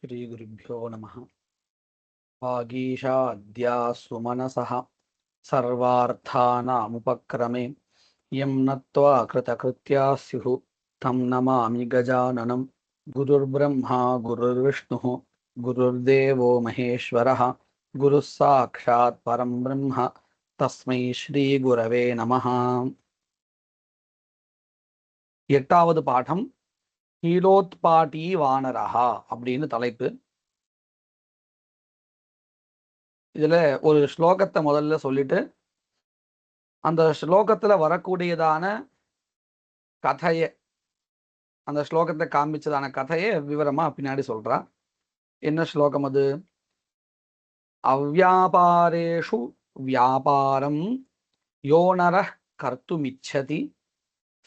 श्रीगुरुभ्यो नमः। वागीशाद्या सुमनसः सर्वार्थानामुपक्रमे यं नत्वा कृतकृत्या स्युः तं नमामि गजाननं। गुरुर्ब्रह्मा गुरुर्विष्णुः गुरुर्देवो महेश्वरः गुरुः साक्षात् परं ब्रह्म तस्मै श्रीगुरवे नमः। எட்டாவது பாடம் கீலோத்பாட்டி வானரஹா அப்படின்னு தலைப்பு. இதுல ஒரு ஸ்லோகத்தை முதல்ல சொல்லிட்டு அந்த ஸ்லோகத்துல வரக்கூடியதான கதையை, அந்த ஸ்லோகத்தை காமிச்சதான கதையை விவரமா பின்னாடி சொல்றா. என்ன ஸ்லோகம் அது? அவ்யாபாரேஷு வியாபாரம் யோனரஹ் கர்த்துமிச்சதி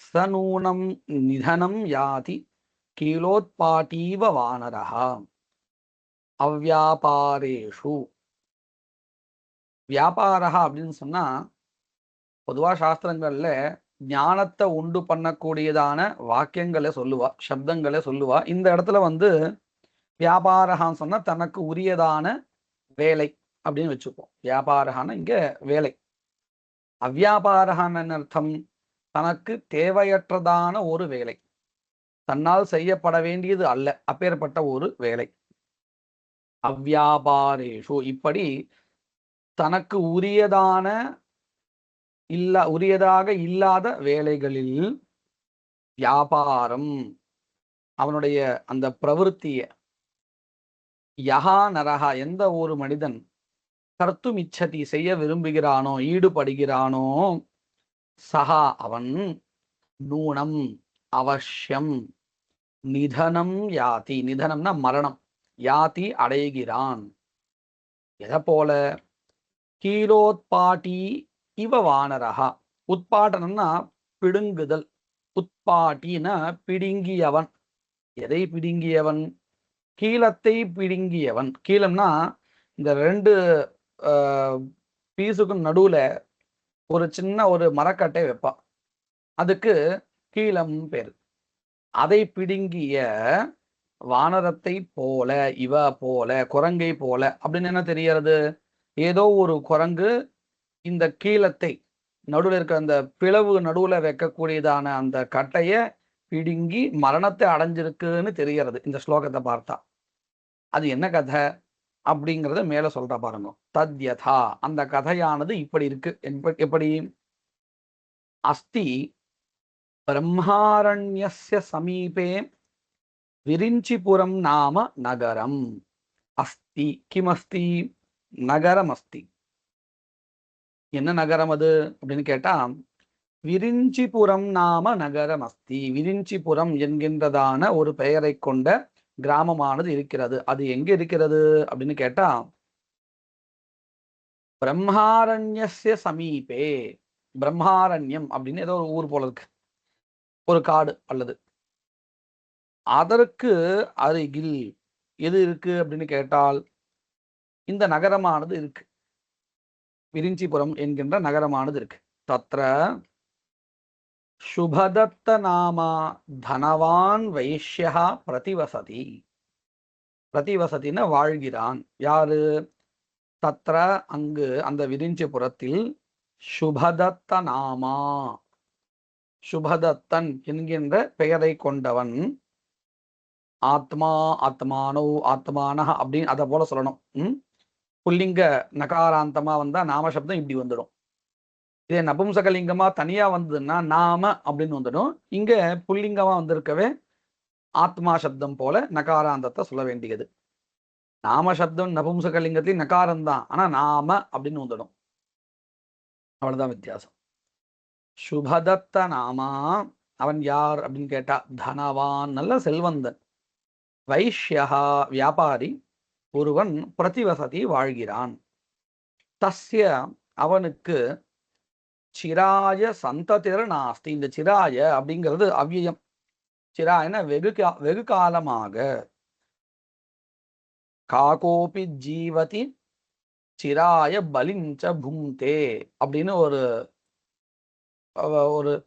சநூனம் நிதனம் யாதி கீலோத்பாட்டீவ வானரஹா. அவ்யாபாரேஷு வியாபாரஹா அப்படின்னு சொன்னா பொதுவா சாஸ்திரங்கள்ல ஞானத்தை உண்டு பண்ணக்கூடியதான வாக்கியங்களை சொல்லுவா, சப்தங்களை சொல்லுவா. இந்த இடத்துல வியாபாரகான்னு சொன்னா தனக்கு உரியதான வேலை அப்படின்னு வச்சுப்போம். வியாபாரகான இங்க வேலை. அவ்யாபாரகான்னு அர்த்தம், தனக்கு தேவையற்றதான ஒரு வேலை, தன்னால் செய்யப்பட வேண்டியது அல்ல, அப்பேற்பட்ட ஒரு வேலை. அவ்யாபாரேஷு இப்படி தனக்கு உரியதாக இல்லாத வேலைகளில் வியாபாரம், அவனுடைய அந்த பிரவருத்திய, யஹா நரஹா எந்த ஒரு மனிதன் கர்த்தும் இச்சதி செய்ய விரும்புகிறானோ, ஈடுபடுகிறானோ, சஹா அவன், நூனம் அவசியம், நிதனம் யாதி, நிதனம்னா மரணம், யாதி அடைகிறான். எதை போல? கீலோத்பாட்டி இவ வானரஹா. உட்பாட்டனம்னா பிடுங்குதல், உட்பாட்டினா பிடுங்கியவன். எதை பிடுங்கியவன்? கீலத்தை பிடுங்கியவன். கீலம்னா இந்த ரெண்டு பீஸுக்கும் நடுவுல ஒரு சின்ன ஒரு மரக்கட்டை வைப்பான், அதுக்கு கீலம் பேரு. அதை பிடுங்கிய வானரத்தை போல, இவ போல, குரங்கை போல அப்படின்னு என்ன தெரியறது? ஏதோ ஒரு குரங்கு இந்த கீலத்தை, நடுவில் இருக்கிற அந்த பிளவு நடுவுல வைக்கக்கூடியதான அந்த கட்டைய பிடுங்கி மரணத்தை அடைஞ்சிருக்குன்னு தெரியறது இந்த ஸ்லோகத்தை பார்த்தா. அது என்ன கதை அப்படிங்கிறத மேல சொல்ற பாருங்க. தத்யதா, அந்த கதையானது இப்படி இருக்கு. எப்படி? அஸ்தி பிரம்மாரண்யஸ்ய சமீபே விரிஞ்சிபுரம் நாம நகரம். அஸ்தி கிமஸ்தி? நகரம் அஸ்தி. என்ன நகரம் அது அப்படின்னு கேட்டா, விரிஞ்சிபுரம் நாம நகரம் அஸ்தி. விரிஞ்சிபுரம் என்கின்றதான ஒரு பெயரை கொண்ட கிராமமானது இருக்கிறது. அது எங்க இருக்கிறது அப்படின்னு கேட்டா, பிரம்மாரண்யஸ்ய சமீபே. பிரம்மாரண்யம் அப்படின்னு ஏதோ ஒரு ஊர் போல இருக்கு, ஒரு காடு அல்லது. அதற்கு அருகில் எது இருக்கு அப்படின்னு கேட்டால் இந்த நகரமானது இருக்கு, விரிஞ்சிபுரம் என்கின்ற நகரமானது இருக்கு. தத்ர சுபதத்த நாமா தனவான் வைஷ்யா பிரதிவசதி. பிரதிவசதின வாழ்கிறான். யாரு? தத்ர அங்கு, அந்த விரிஞ்சிபுரத்தில், சுபதத்த நாமா, சுபதத்தன் என்கின்ற பெயரை கொண்டவன். ஆத்மா, ஆத்மானோ, ஆத்மானஹ அப்படின்னு அதை போல சொல்லணும். புல்லிங்க நகாராந்தமா வந்தா நாம சப்தம் இப்படி வந்துடும். இதே நபும்சகலிங்கமா தனியா வந்ததுன்னா நாம அப்படின்னு வந்துடும். இங்க புல்லிங்கமா வந்திருக்கவே ஆத்மா சப்தம் போல நகாராந்தத்தை சொல்ல வேண்டியது. நாம சப்தம் நபும்சகலிங்கத்திலையும் நகாரம் தான், ஆனா நாம அப்படின்னு வந்துடும். அவ்வளவுதான் வித்தியாசம். சுபதத்த நாமா, அவன் யார் அப்படின்னு கேட்டா தனவான், நல்ல செல்வந்தன். வைஷ்யா வியாபாரி, ஒருவன் பிரதிவசதி வாழ்கிறான். தஸ்ய அவனுக்கு சிராய சந்ததிர் நாஸ்தி. இந்த சிராய அப்படிங்கிறது அவ்வியம். சிராயன வெகு காலமாக. காகோபி ஜீவதி சிராய பலிஞ்ச பும்தே அப்படின்னு ஒரு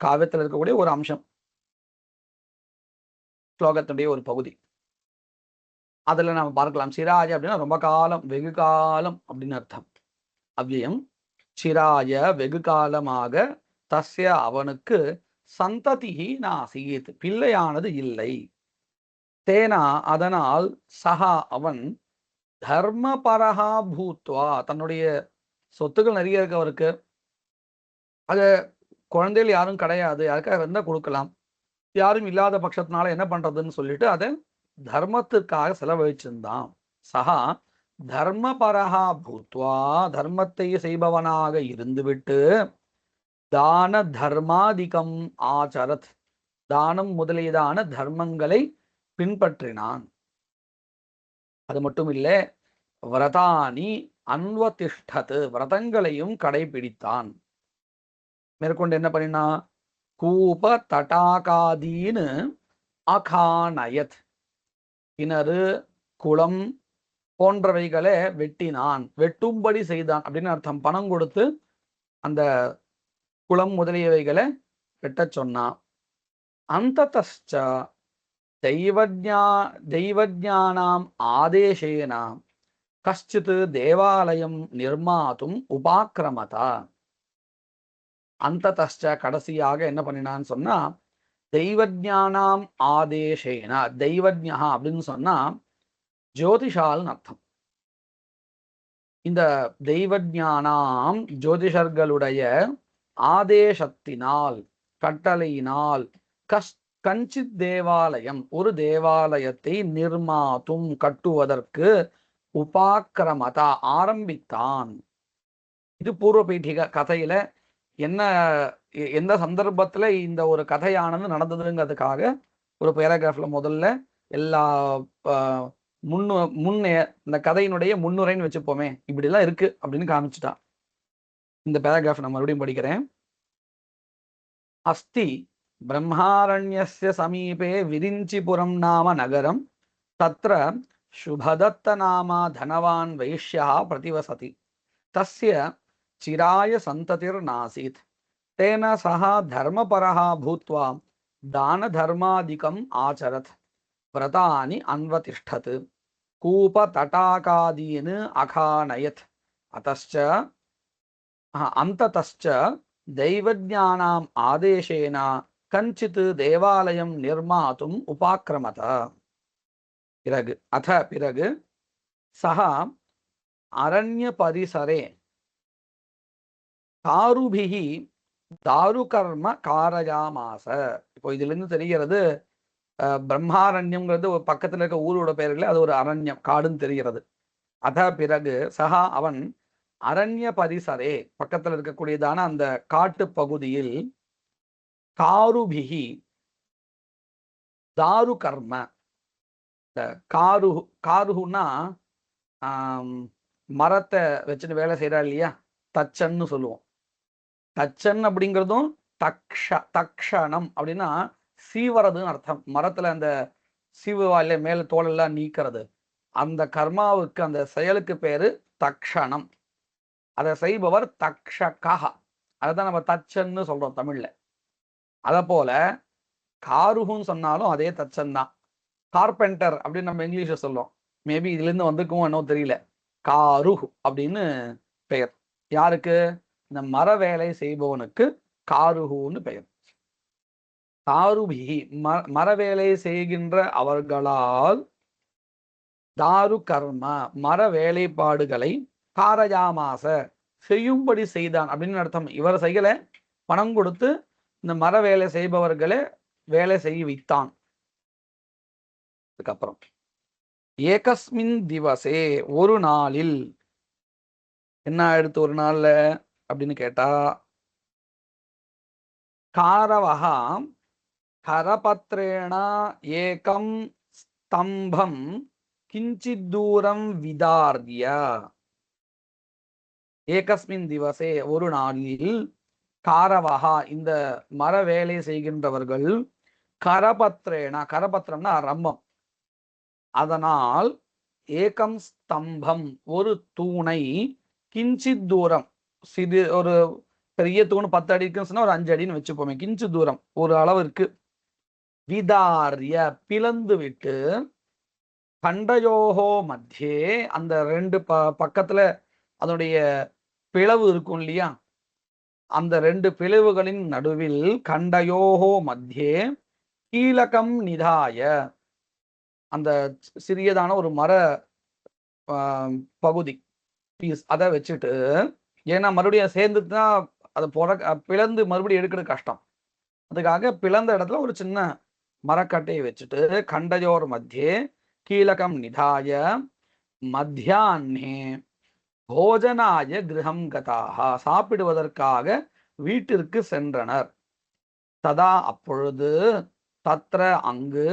காவியத்தில் இருக்கக்கூடிய ஒரு அம்சம், ஸ்லோகத்தினுடைய ஒரு பகுதி. அதுல நம்ம பார்க்கலாம். சிராய அப்படின்னா ரொம்ப காலம், வெகு காலம் அப்படின்னு அர்த்தம். அவ்வியம் சிராய வெகு காலமாக தஸ்ய அவனுக்கு சந்ததிஹி நாசீத் பிள்ளையானது இல்லை. தேனா அதனால் சஹா அவன் தர்மபரஹா பூத்வா தன்னுடைய சொத்துக்கள் நிறைய இருக்கு அவருக்கு. அத குழந்தைகள் யாரும் கிடையாது. யாருக்காக இருந்தா கொடுக்கலாம். யாரும் இல்லாத பட்சத்தினால என்ன பண்றதுன்னு சொல்லிட்டு அதை தர்மத்திற்காக செலவழிச்சிருந்தான். சஹா தர்மபரஹா பூத்வா தர்மத்தை செய்பவனாக இருந்துவிட்டு தான தர்மாதிகம் ஆச்சரத் தானம் முதலியதான தர்மங்களை பின்பற்றினான். அது மட்டும் இல்லை, விரதானி அன்வதிஷ்டத் விரதங்களையும் கடைபிடித்தான். மேற்கொண்டு என்ன பண்ணினா கூப தடாகாதீன்னு அகானயத் கிணறு குளம் போன்றவைகளை வெட்டினான், வெட்டும்படி செய்தான் அப்படின்னு அர்த்தம். பணம் கொடுத்து அந்த குளம் முதலியவைகளை வெட்ட சொன்னான். அந்ததஸ்ச தெய்வஜானாம் ஆதேசேன கஷ்டித் தேவாலயம் நிர்மாத்தும் உபாக்கிரமதா. அந்ததஸ்ச கடைசியாக என்ன பண்ணினான்னு சொன்னா தெய்வஜானாம் ஆதேசேன தெய்வஜா அப்படின்னு சொன்னா ஜோதிஷால்னு அர்த்தம். இந்த தெய்வஜானாம் ஜோதிஷர்களுடைய ஆதேசத்தினால் கட்டளையினால் கஞ்சித் தேவாலயம் ஒரு தேவாலயத்தை நிர்மாத்தும் கட்டுவதற்கு உபாக்கிரமதா ஆரம்பித்தான். இது பூர்வ பீఠிக கதையில என்ன எந்த சந்தர்ப்பத்துல இந்த ஒரு கதையானது நடந்ததுங்கிறதுக்காக ஒரு பேராகிராஃப்ல முதல்ல எல்லா முன்னே இந்த கதையினுடைய முன்னுரைன்னு வச்சுப்போமே, இப்படிலாம் இருக்கு அப்படின்னு காமிச்சுட்டான். இந்த பேராகிராஃப் நான் மறுபடியும் படிக்கிறேன். அஸ்தி பிரம்மாரண்யஸ்ய சமீபே விரிஞ்சிபுரம் நாம நகரம் தத்ர சுபதத்த நாமா தனவான் வைஷ்யா பிரதிவசதி தஸ்ய சிராய சந்ததிர் நாசீத் தேன சஹா தர்மபரஹா பூத்வா தான தர்மாதிகம் ஆச்சரத் விரதானி அன்வதிஷ்டத் கூப தடாகாதீன் அகானயத் அந்ததஸ்ச தெய்வஜானாம் ஆதேசேன கஞ்சித் தேவாலயம் நிர்மாத்தும் உபாக்கிரமத. பிறகு சஹா அரண்ய பரிசரே தாருபிஹி தாருகர்ம காரயாமாச. இப்போ இதுல இருந்து தெரிகிறது பிரம்மாரண்யம்ங்கிறது ஒரு பக்கத்துல இருக்க ஊரோட பெயர்களே அது ஒரு அரண்யம் காடுன்னு தெரிகிறது. பிறகு சஹா அவன் அரண்ய பரிசரே பக்கத்துல இருக்கக்கூடியதான அந்த காட்டு பகுதியில் காருபிஹி தாரு கர்ம காருகுன்னா மரத்தை வச்சுட்டு வேலை செய்யறா இல்லையா, தச்சன்னு சொல்லுவோம். தச்சன் அப்படிங்கிறதும் தக்ஷணம் அப்படின்னா சீவறதுன்னு அர்த்தம். மரத்துல அந்த சீவுவாயில மேல தோலெல்லாம் நீக்கிறது, அந்த கர்மாவுக்கு அந்த செயலுக்கு பேரு தக்ஷணம். அதை செய்பவர் தக்ஷகா, அதைதான் நம்ம தச்சன்னு சொல்றோம் தமிழ்ல. அத போல காருகுன்னு சொன்னாலும் அதே தச்சன் தான். கார்பெண்டர் அப்படின்னு நம்ம இங்கிலீஷ்ல சொல்லுவோம். மேபி இதுல இருந்து வந்திருக்கும் என்னவோ தெரியல. காருஹு அப்படின்னு பெயர். யாருக்கு? இந்த மர வேலை செய்பவனுக்கு காருஹுன்னு பெயர். தாருபிஹி மர வேலை செய்கின்ற அவர்களால் தாரு கர்ம மர வேலைப்பாடுகளை காரயாமாச செய்யும்படி செய்தான் அப்படின்னு அர்த்தம். இவர் செய்யல, பணம் கொடுத்து இந்த மர வேலை செய்பவர்களை வேலை செய்ய வைத்தான். அதுக்கப்புறம் ஏகஸ்மின் திவசே ஒரு நாளில் என்ன எடுத்து ஒரு நாள்ல அப்படின்னு கேட்டா காரவஹா கரபத்ரேண ஏகம் ஸ்தம்பம் கிஞ்சித் தூரம் விதார்ய. ஏகஸ்மின் திவசே ஒரு நாளில் காரவஹா இந்த மர வேலை செய்கின்றவர்கள் கரபத்ரேண கரபத்திரம்னா ரம்பம், அதனால் ஏகம் ஸ்தம்பம் ஒரு தூணை கிஞ்சித் தூரம் சிறு ஒரு பெரிய தூண் 10 அடி இருக்குன்னு சொன்னா ஒரு 5 அடின்னு வச்சுப்போமே, கிஞ்சு தூரம் ஒரு அளவிற்கு விதாரிய பிளந்து விட்டு கண்டயோகோ மத்தியே அந்த ரெண்டு பக்கத்துல அதனுடைய பிளவு இருக்கும் இல்லையா, அந்த ரெண்டு பிளவுகளின் நடுவில் கண்டயோகோ மத்தியே கீலகம் நிதாய அந்த சிறியதான ஒரு மர பகுதி பீஸ் அதை வச்சுட்டு, ஏன்னா மறுபடியும் சேர்ந்து தான் அதை பிளந்து மறுபடியும் எடுக்கிறது கஷ்டம், அதுக்காக பிளந்த இடத்துல ஒரு சின்ன மரக்கட்டையை வச்சுட்டு கண்டயோர் மத்தியே கீலகம் நிதாய மத்தியானே போஜனாய கிரகம் கதாக சாப்பிடுவதற்காக வீட்டிற்கு சென்றனர். ததா அப்பொழுது தத்ர அங்கு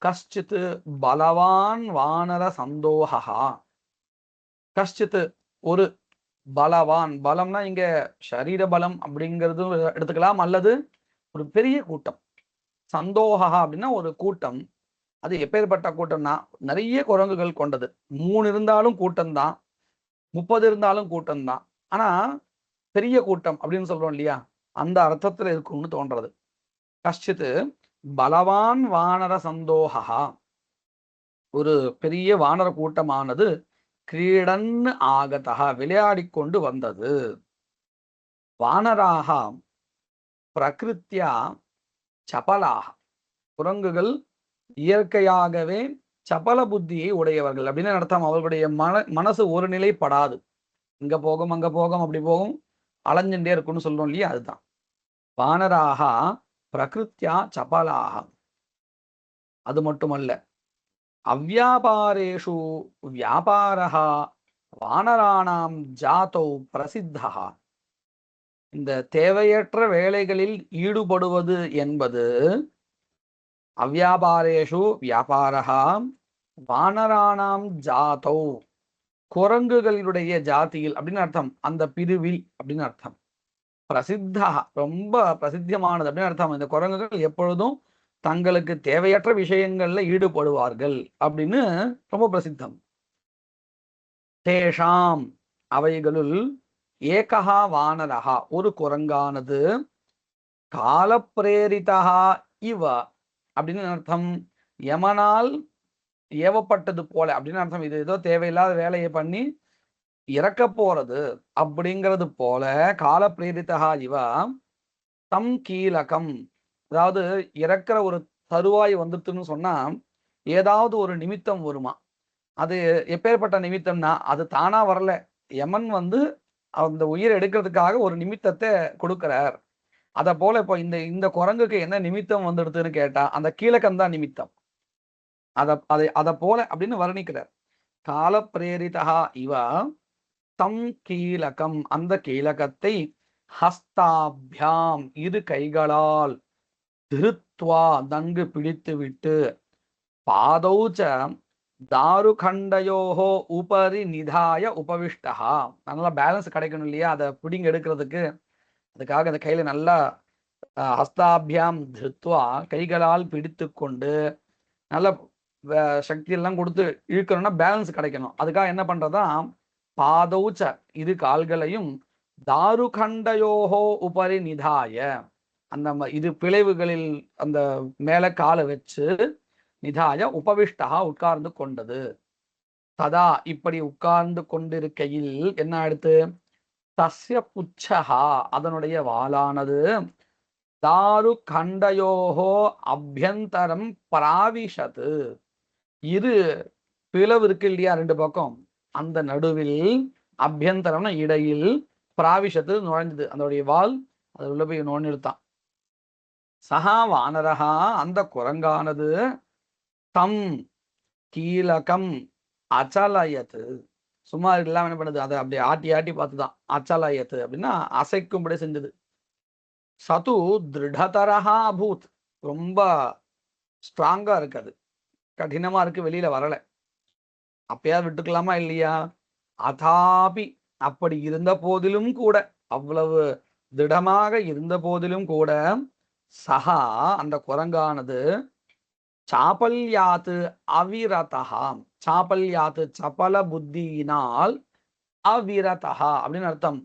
கஷ்டித் பலவான் வானர சந்தோகா கஷ்டித் ஒரு பலவான், பலம்னா இங்க சரீர பலம் அப்படிங்கிறது எடுத்துக்கலாம், அல்லது ஒரு பெரிய கூட்டம். சந்தோகா அப்படின்னா ஒரு கூட்டம். அது எப்பேற்பட்ட கூட்டம்னா நிறைய குரங்குகள் கொண்டது. 3 இருந்தாலும் கூட்டம் தான், 30 இருந்தாலும் கூட்டம் தான். ஆனா பெரிய கூட்டம் அப்படின்னு சொல்றோம் இல்லையா, அந்த அர்த்தத்துல இருக்கும்னு தோன்றது. கஷ்டித் பலவான் வானர சந்தோகா ஒரு பெரிய வானர கூட்டமானது கிரீடன் ஆகதா விளையாடி கொண்டு வந்தது. வானராக பிரகிருத்தியா சபலாக குரங்குகள் இயற்கையாகவே சபல புத்தியை உடையவர்கள் அப்படின்னு அர்த்தம். அவர்களுடைய மனசு ஒரு நிலைப்படாது, இங்க போகும் அங்க போகும் அப்படி போகும், அலைஞ்சுட்டே இருக்கும்னு சொல்றோம் இல்லையா, அதுதான் வானராக பிரகிருத்தியா சபலாக. அது மட்டுமல்ல, அவ்யாபாரேஷு வியாபாரஹா வானராணாம் ஜாதௌ பிரசித்தா. இந்த தேவையற்ற வேலைகளில் ஈடுபடுவது என்பது அவ்யாபாரேஷு வியாபாரஹா வானராணாம் ஜாதௌ குரங்குகளுடைய ஜாதியில் அப்படின்னு அர்த்தம், அந்த பிரிவில் அப்படின்னு அர்த்தம். பிரசித்தா ரொம்ப பிரசித்தியமானது அப்படின்னு அர்த்தம். இந்த குரங்குகள் எப்பொழுதும் தங்களுக்கு தேவையற்ற விஷயங்கள்ல ஈடுபடுவார்கள் அப்படின்னு ரொம்ப பிரசித்தம். தேஷாம் அவைகளுள் ஏகஹா வானரஹா ஒரு குரங்கானது காலப்பிரேரிதா இவ அப்படின்னு அர்த்தம், யமனால் ஏவப்பட்டது போல அப்படின்னு அர்த்தம். இது ஏதோ தேவையில்லாத வேலையை பண்ணி இறக்க போறது அப்படிங்கிறது போல காலப்பிரேரிதா இவ தம் கீலகம், அதாவது இறக்குற ஒரு தருவாய் வந்துட்டுன்னு சொன்னா ஏதாவது ஒரு நிமித்தம் வருமா. அது எப்பேற்பட்ட நிமித்தம்னா அது தானா வரல, யமன் வந்து அந்த உயிரை எடுக்கிறதுக்காக ஒரு நிமித்தத்தை கொடுக்கிறார். அத போல இப்போ இந்த இந்த குரங்குக்கு என்ன நிமித்தம் வந்துடுதுன்னு கேட்டா அந்த கீலகம் தான் நிமித்தம். அத போல அப்படின்னு வர்ணிக்கிறார். கால பிரேரிதா இவ தம் கீலகம் அந்த கீலகத்தை ஹஸ்தாபியாம் இரு கைகளால் திருத்வா நன்கு பிடித்து விட்டு பாதௌச்ச தாருகண்டயோகோ உபரி நிதாய உபவிஷ்டா. நல்லா பேலன்ஸ் கிடைக்கணும் இல்லையா, அதை பிடிங்க எடுக்கிறதுக்கு, அதுக்காக அந்த கையில நல்லா ஹஸ்தாபியாம் திருத்வா கைகளால் பிடித்து கொண்டு நல்ல சக்தி எல்லாம் கொடுத்து இழுக்கணும்னா பேலன்ஸ் கிடைக்கணும். அதுக்காக என்ன பண்றதா பாதௌச்ச இரு கால்களையும் தாருகண்டயோகோ உபரி நிதாய அந்த இரு பிளவுகளில் அந்த மேல காலை வச்சு நிதாய உபவிஷ்டா உட்கார்ந்து கொண்டது. ததா இப்படி உட்கார்ந்து கொண்டிருக்கையில் என்ன அடுத்து தஸ்ய புச்சகா அதனுடைய வாளானது தாரு கண்டயோகோ அபியந்தரம் பிராவிஷத்து இரு பிளவு இருக்கு இல்லையா ரெண்டு பக்கம், அந்த நடுவில் அபியந்தரம்னா இடையில் பிராவிஷத்து நுழைஞ்சது, அதனுடைய வால் அது உள்ள போய் நுழைஞ்சிருத்தான். சஹா வானரஹா அந்த குரங்கானது தம் கீலகம் அச்சலயத்து சும்மா இல்லாம என்ன பண்ணுது, அதை அப்படியே ஆட்டி ஆட்டி பார்த்துதான். அச்சலயத்து அப்படின்னா அசைக்கும்படி செஞ்சது. சது திருடதரஹா அபூத் ரொம்ப ஸ்ட்ராங்கா இருக்காது, கடினமா இருக்கு, வெளியில வரல. அப்பயாவது விட்டுக்கலாமா இல்லையா, அதாபி அப்படி இருந்த போதிலும் கூட, அவ்வளவு திடமாக இருந்த போதிலும் கூட, சஹா அந்த குரங்கானது சாப்பல்யாத்து அவிரதா சாப்பல்யாத்து சபல புத்தியினால் அவிரதா அப்படின்னு அர்த்தம்,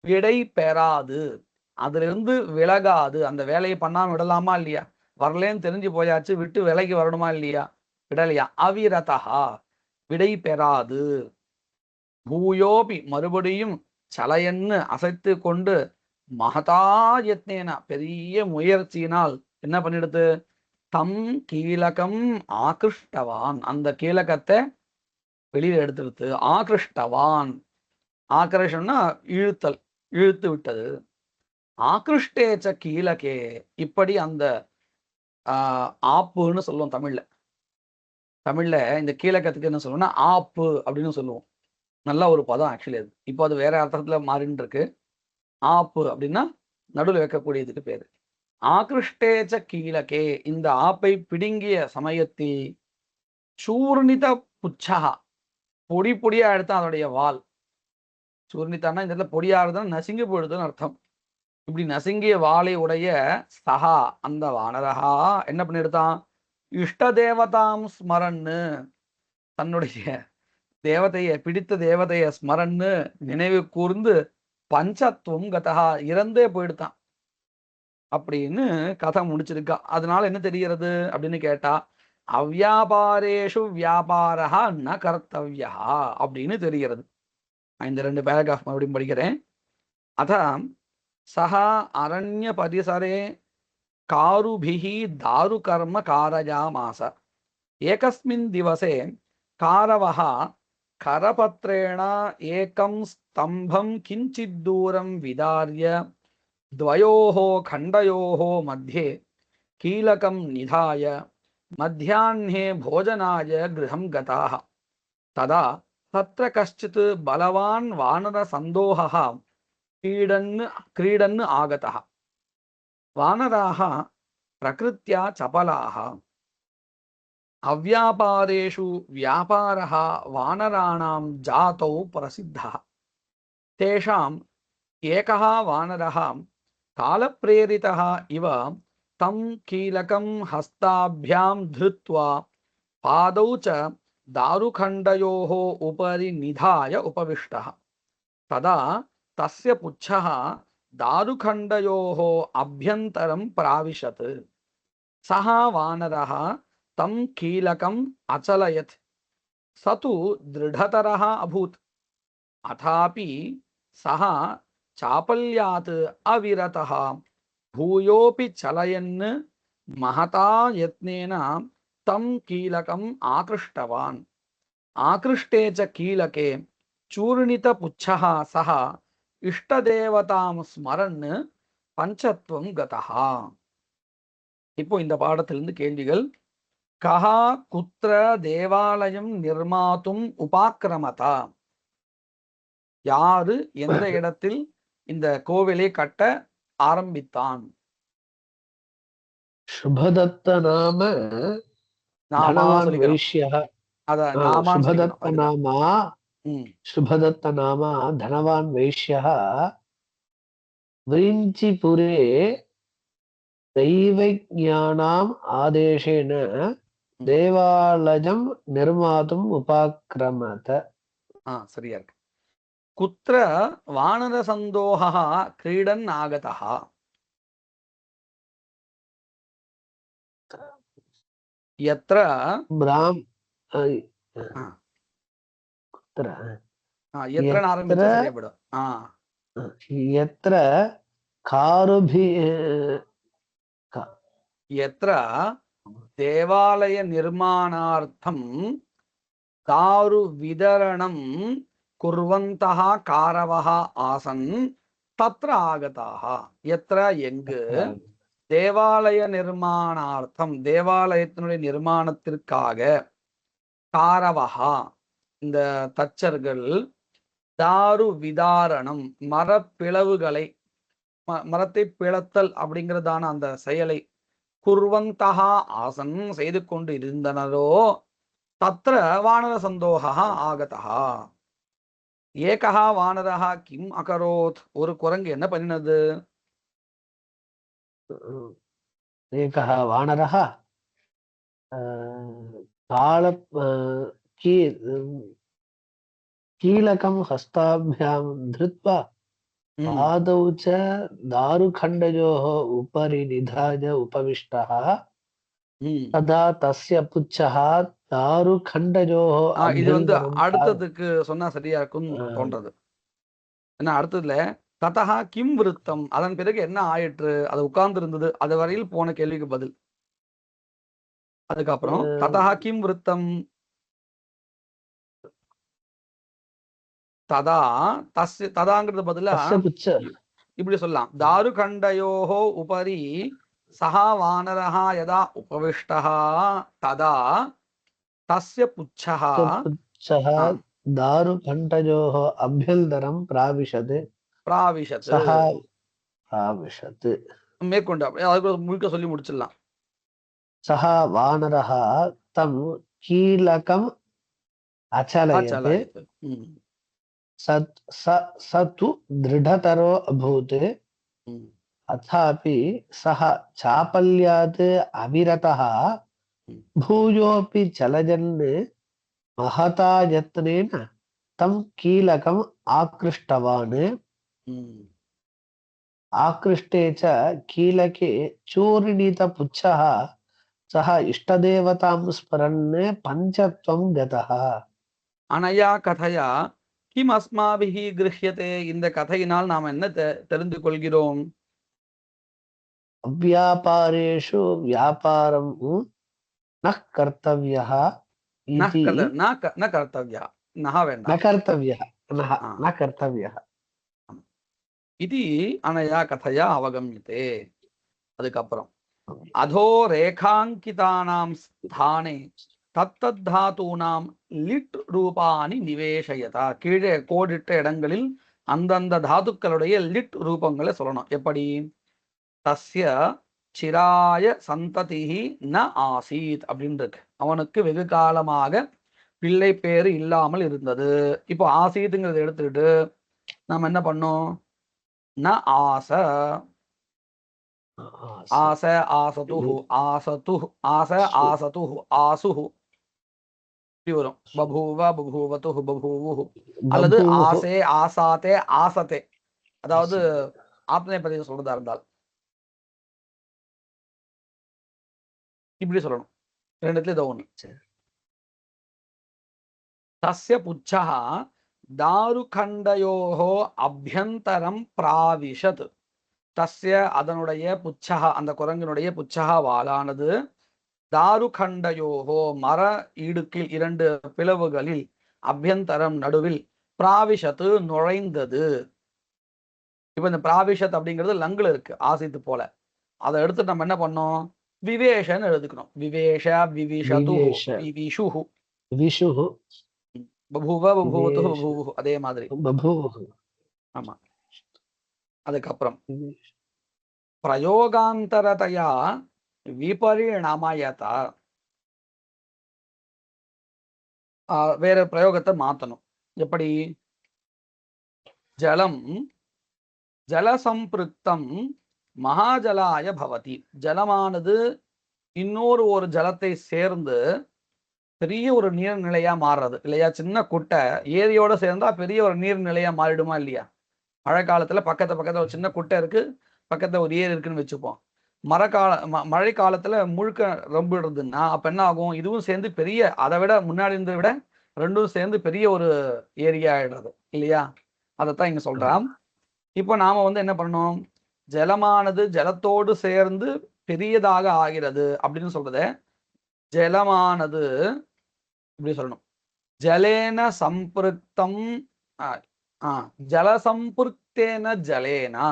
விடை பெறாது, அதிலிருந்து விலகாது. அந்த வேலையை பண்ணாம விடலாமா இல்லையா, வரலேன்னு தெரிஞ்சு போயாச்சு, விட்டு விலைக்கு வரணுமா இல்லையா, விடலையா, அவிரதா விடை பெறாது, பூயோபி மறுபடியும் சலையன்னு அசைத்து கொண்டு, மகதா யத்னேன பெரிய முயற்சியினால் என்ன பண்ணிடுது, தம் கீலகம் ஆகிருஷ்டவான் அந்த கீலகத்தை வெளியில எடுத்துடுத்து, ஆகிருஷ்டவான் ஆகர்ஷம்னா இழுத்தல், இழுத்து விட்டது. ஆகிருஷ்டேச்ச கீலகே இப்படி அந்த ஆப்புன்னு சொல்லுவோம் தமிழ்ல. தமிழ்ல இந்த கீழக்கத்துக்கு என்ன சொல்லுவோம்னா ஆப்பு அப்படின்னு சொல்லுவோம். நல்ல ஒரு பதம் ஆக்சுவலி அது. இப்போ அது வேற அர்த்தத்துல மாறின்னு இருக்கு. ஆப்பு அப்படின்னா நடுவில் வைக்கக்கூடியதுக்கு பேரு. ஆகிருஷ்டேச்ச கீழக்கே இந்த ஆப்பை பிடுங்கிய சமயத்தில் சூர்ணித புச்சகா பொடி பொடியா எடுத்த அதனுடைய வால். சூர்ணித்தான்னா இந்த இடத்துல பொடியாடுதான் நசுங்கி போயிடுதுன்னு அர்த்தம். இப்படி நசுங்கிய வாளை உடைய சகா அந்த வானரகா என்ன பண்ணிடுதான், இஷ்ட தேவதாம் ஸ்மரன்னு தன்னுடைய தேவதைய பிடித்த தேவதைய ஸ்மரன்னு நினைவு கூர்ந்து பஞ்சத்துவம் கதகா இறந்தே போயிடுதான் அப்படின்னு கதை முடிச்சிருக்கா. அதனால என்ன தெரிகிறது அப்படின்னு கேட்டா, அவ்வியாபாரேஷு வியாபாரா ந கர்த்தவ்யா அப்படின்னு தெரிகிறது. இந்த 2 பேராகிராஃப் மறுபடியும் படிக்கிறேன். அதான் சஹா அரண்ய பரிசரே காருபிஹி தாரு கர்ம காரயாமாச. ஏகஸ்மின் திவசே காரவஹ கரபத்ரேண ஏகம் ஸ்தம்பம் கிஞ்சித் தூரம் விதார்ய द्वयोः खण्डयोः मध्ये कीलकं निधाय मध्याह्ने भोजनाय गृहं गताः. तदा तत्र कश्चित् बलवान् वानरसन्दोहः क्रीडन् आगतः. वानराः प्रकृत्या चपलाः. अव्यापारेषु व्यापारः वानराणां जातौ प्रसिद्धः. तेषाम् एकः वानरः कालप्रेरितः इव तं कीलकं हस्ताभ्यां धृत्वा पादौ च दारुखण्डयोः उपरि निधाय उपविष्टः. तदा तस्य पुच्छः दारुखण्डयोः अभ्यन्तरं प्राविशत्. सः वानरः तं कीलकम् अचलयत्. स तु दृढतरः अभूत्. अथापि सः चापल्यात् अविरतः भूयोपि चलयन् महता यत्नेन तं कीलकम् आकृष्टवान्. आकृष्टे च कीलके चूर्णितपुच्छः सः इष्टदेवतां स्मरन् பஞ்சத்துவம் கதஹா. இப்போ இந்த பாடத்திலிருந்து கேள்விகள். கஹா குத்ர தேவாலயம் நிர்மாத்தும் உபாக்கிரமதா, யாரு எந்த இடத்தில் இந்த கோவிலை கட்ட ஆரம்பித்தான்? சுபதத்த நாம தனவான் வைஷ்யः. சுபதத்த நாமா சுபதத்த நாமா தனவான் வைஷ்யः விரிஞ்சிபுரே தைவஜ்ஞானாம் ஆதேசேன தேவாலயம் நிர்மாத்தும் உபாக்கிரமத. சரியா இருக்கு. குத்ர வானரசந்தோஹः क्रीडन् आगतः. यत्र பிராம் यत्र ஆரம்பிச்சா சரியா போய்டும். यत्र कारुभि यत्र देवालय निर्माणार्थं दारु वितरणं कुर्वन्तः कारवः आसन् तत्र आगताः. यत्र எங்கு தேவாலய நிர்மாணார்த்தம் தேவாலயத்தினுடைய நிர்மாணத்திற்காக காரவஹா இந்த தச்சர்கள் தாரு விதாரணம் மரப்பிளவுகளை மரத்தை பிளத்தல் அப்படிங்கிறதான அந்த செயலை குர்வந்தஹா ஆசன் செய்து கொண்டு இருந்தனரோ தத்ர வானர சந்தோகா ஆகதஹா. ஏகஹா வானரஹா கிம் அகரோத் ஒரு குரங்கு என்ன பண்ணினது? ஏகஹ வானரஹ கால कीलकं हस्ताभ्यां धृत्वा पादौ च दारुखण्डयोः उपरि निधाय उपविष्टः. ம். तदा तस्य पुच्छः दारुखण्डयोः இது अभ्यन्तरं அடுத்ததுக்கு சொன்னா சரியா இருக்கும்னு தோன்றது. ஏன்னா அடுத்ததுல ததஹா கிம் விருத்தம், அதன் பிறகு என்ன ஆயிற்று, அது உட்கார்ந்து இருந்தது, அது வரையில் போன கேள்விக்கு பதில். அதுக்கப்புறம் ததஹா கிம் விருத்தம், ததா ததாங்கிறது பதிலா तस्य पुच्छ இப்படி சொல்லலாம். தாருகண்டயோஹோ உபரி சஹா வானரஹா யதா உபவிஷ்டஹ ததா தஸ்ய புச்சஹ पुच्छः ஆ, दारुखण्डयोः अभ्यन्तरं प्राविशत् பிராவிஷத். सः प्राविशत् மேற்கொண்டு அதுக்கு முழுக்க சொல்லி முடிச்சிடலாம். सः वानरः तं कीलकम् अचलयत् ஆச்சலாயத். ம், स तु दृढतरो अभूत् ம், अथापि सः चापल्यात् अविरतः ம், भूयोऽपि चलजन् महता यत्नेन तं कीलकम् आकृष्टवान् ம். आकृष्टे च कीलके चूर्णितपुच्छः सः इष्टदेवतां स्मरन् पञ्चत्वं गतः அனயா கதையா கிம் அஸ்மாபிஹி கிருஹ்யதே, இந்த கதையினால் நாம் என்ன தெரிந்து கொள்கிறோம்? अव्यापारेषु व्यापारं न कर्तव्यः इति ந கர்த்தவ்யா, நஹ न வேண்டாம். कर्तव्यः ஆ, न कर्तव्यः இது அனயா கதையா அவகம்யதே. அதுக்கப்புறம் அதோ ரேகாங்கிதானாம் ஸ்தானே தத்தத் தாத்தூனாம் லிட் ரூபானி நிவேஷயதா, கீழே கோடிட்ட இடங்களில் அந்தந்த தாதுக்களுடைய லிட் ரூபங்களை சொல்லணும். எப்படி? தஸ்ய சிராய சந்ததிஹி ந ஆசீத் அப்படின்னு இருக்கு. அவனுக்கு வெகு காலமாக பிள்ளை பேரு இல்லாமல் இருந்தது. இப்போ ஆசீத்துங்கிறத எடுத்துக்கிட்டு நம்ம என்ன பண்ணோம்? ந ஆச, ஆச ஆசதுஹு, ஆசதுஹு, ஆச ஆசதுஹு, ஆசுஹு இப்படி வரும். பபூவ பபூவதுஹு, பபூவுஹு. அல்லது बभूवुः ஆசே ஆசாத்தே ஆசத்தே, அதாவது ஆத்மநேபதியை சொல்றதா இருந்தால் இப்படி சொல்லணும். ரெண்டுத்துல ஏதோ ஒண்ணு. தஸ்ய புச்சஹ தாருகண்டயோஹோ அபியந்தரம் பிராவிஷத். தஸ்ய அதனுடைய புச்சஹ, அந்த குரங்கினுடைய புச்சஹ வாளானது தாருகண்டயோஹோ மர இடுக்கில் இரண்டு பிளவுகளில் அபியந்தரம் நடுவில் பிராவிஷத்து நுழைந்தது. இப்ப இந்த பிராவிஷத் அப்படிங்கிறது லங்குல இருக்கு ஆசித்து போல. அதை எடுத்து நம்ம என்ன பண்ணோம்? விவேஷன்னு எழுதுக்கணும். விவேஷ விவிஷது विवेश விவிஷுஹு, विशुः பபூவ பபூவத்து विवेश பபூவுஹு, அதே மாதிரி. बभूवुः ஆமா. அதுக்கப்புறம் विवेश பிரயோகாந்தரதையா விபரிணமயதா, வேற பிரயோகத்தை மாத்தணும். எப்படி? ஜலம் ஜலசம்பிருக்தம் மகாஜலாய பவதி, ஜலமானது இன்னொரு ஒரு ஜலத்தை சேர்ந்து பெரிய ஒரு நீர்நிலையா மாறுறது இல்லையா? சின்ன குட்டை ஏரியோட சேர்ந்தா பெரிய ஒரு நீர்நிலையா மாறிடுமா இல்லையா? மழை காலத்துல பக்கத்துல ஒரு சின்ன குட்டை இருக்கு, பக்கத்துல ஒரு ஏரி இருக்குன்னு வச்சுப்போம். மழை காலத்துல முழுக்க ரொம்பிடுறதுன்னா அப்ப என்ன ஆகும்? இதுவும் சேர்ந்து பெரிய, அதை விட முன்னாடி இருந்ததை விட ரெண்டும் சேர்ந்து பெரிய ஒரு ஏரியா ஆயிடுறது இல்லையா? அதைத்தான் இங்க சொல்றான். இப்போ நாம என்ன பண்ணணும்? ஜலமானது ஜலத்தோடு சேர்ந்து பெரியதாக ஆகிறது அப்படின்னு சொல்றத ஜலமானது இப்படி சொல்லணும். ஜலேன சம்பிருக்தம் ஜலசம்பிருக்தேன ஜலேனா,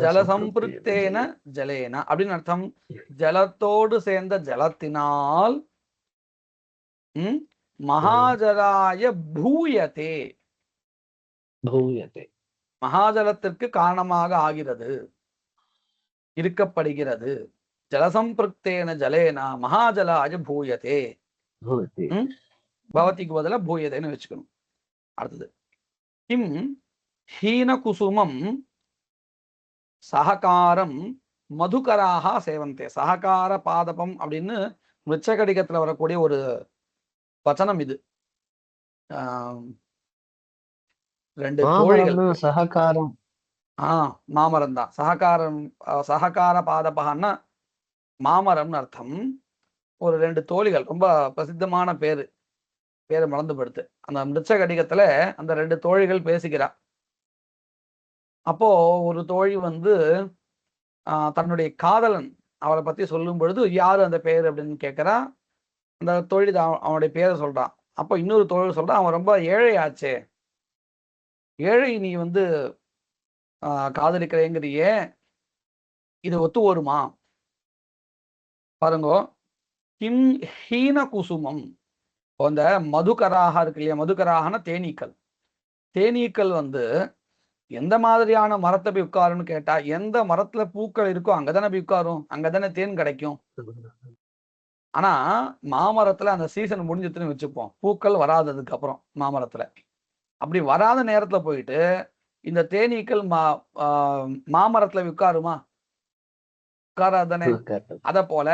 ஜலசம்பிருக்தேன ஜலேனா அப்படின்னு அர்த்தம். ஜலத்தோடு சேர்ந்த ஜலத்தினால் மகாஜலாய பூயதே, भूयते மகாஜலத்திற்கு காரணமாக ஆகிறது, இருக்கப்படுகிறது. ஜலசம்பிருக்தேன ஜலேனா மகாஜலாய பூயதே. भूयते பவதிக்கு பதிலா பூயதேன்னு வச்சுக்கணும். அடுத்தது கிம் ஹீன குசுமம் சஹகாரம் மதுகராக சேவந்தே. சஹகார பாதபம் அப்படின்னு மிச்சகடிகத்துல வரக்கூடிய ஒரு வச்சனம் இது. ரெண்டு தோழிகள், सहकारं மாமரம் தான் சஹகாரம். சஹகார பாதபகன்னா மாமரம்னு அர்த்தம். ஒரு 2 தோழிகள், ரொம்ப பிரசித்தமான பேரு மறந்து படுத்து. அந்த மிருச்சகடிகத்துல அந்த 2 தோழிகள் பேசிக்கிறா. அப்போ ஒரு தோழி வந்து தன்னுடைய காதலன் அவளை பத்தி சொல்லும் பொழுது, யாரு அந்த பேரு அப்படின்னு கேட்கிறா. அந்த தோழி அவனுடைய பேரை சொல்றான். அப்போ இன்னொரு தோழி சொல்றான், அவன் ரொம்ப ஏழை ஆச்சே, ஏழை நீ வந்து காதலிக்கிறேங்கிறியே, இது ஒத்து வருமா? பாருங்க, கிம் ஹீன குசுமம். அந்த மதுகராக இருக்கு இல்லையா, மதுகராகனா தேனீக்கள். தேனீக்கள் வந்து எந்த மாதிரியான மரத்தை போய் உட்காருன்னு கேட்டா, எந்த மரத்துல பூக்கள் இருக்கோ அங்கதானே போய் உட்காரும், அங்கதானே தேன் கிடைக்கும். ஆனா மாமரத்துல அந்த சீசன் முடிஞ்சதுன்னு வச்சுப்போம், பூக்கள் வராததுக்கு அப்புறம் மாமரத்துல அப்படி வராத நேரத்துல போயிட்டு இந்த தேனீக்கள் மாமரத்துல உட்காருமா? உட்காராதானே. அத போல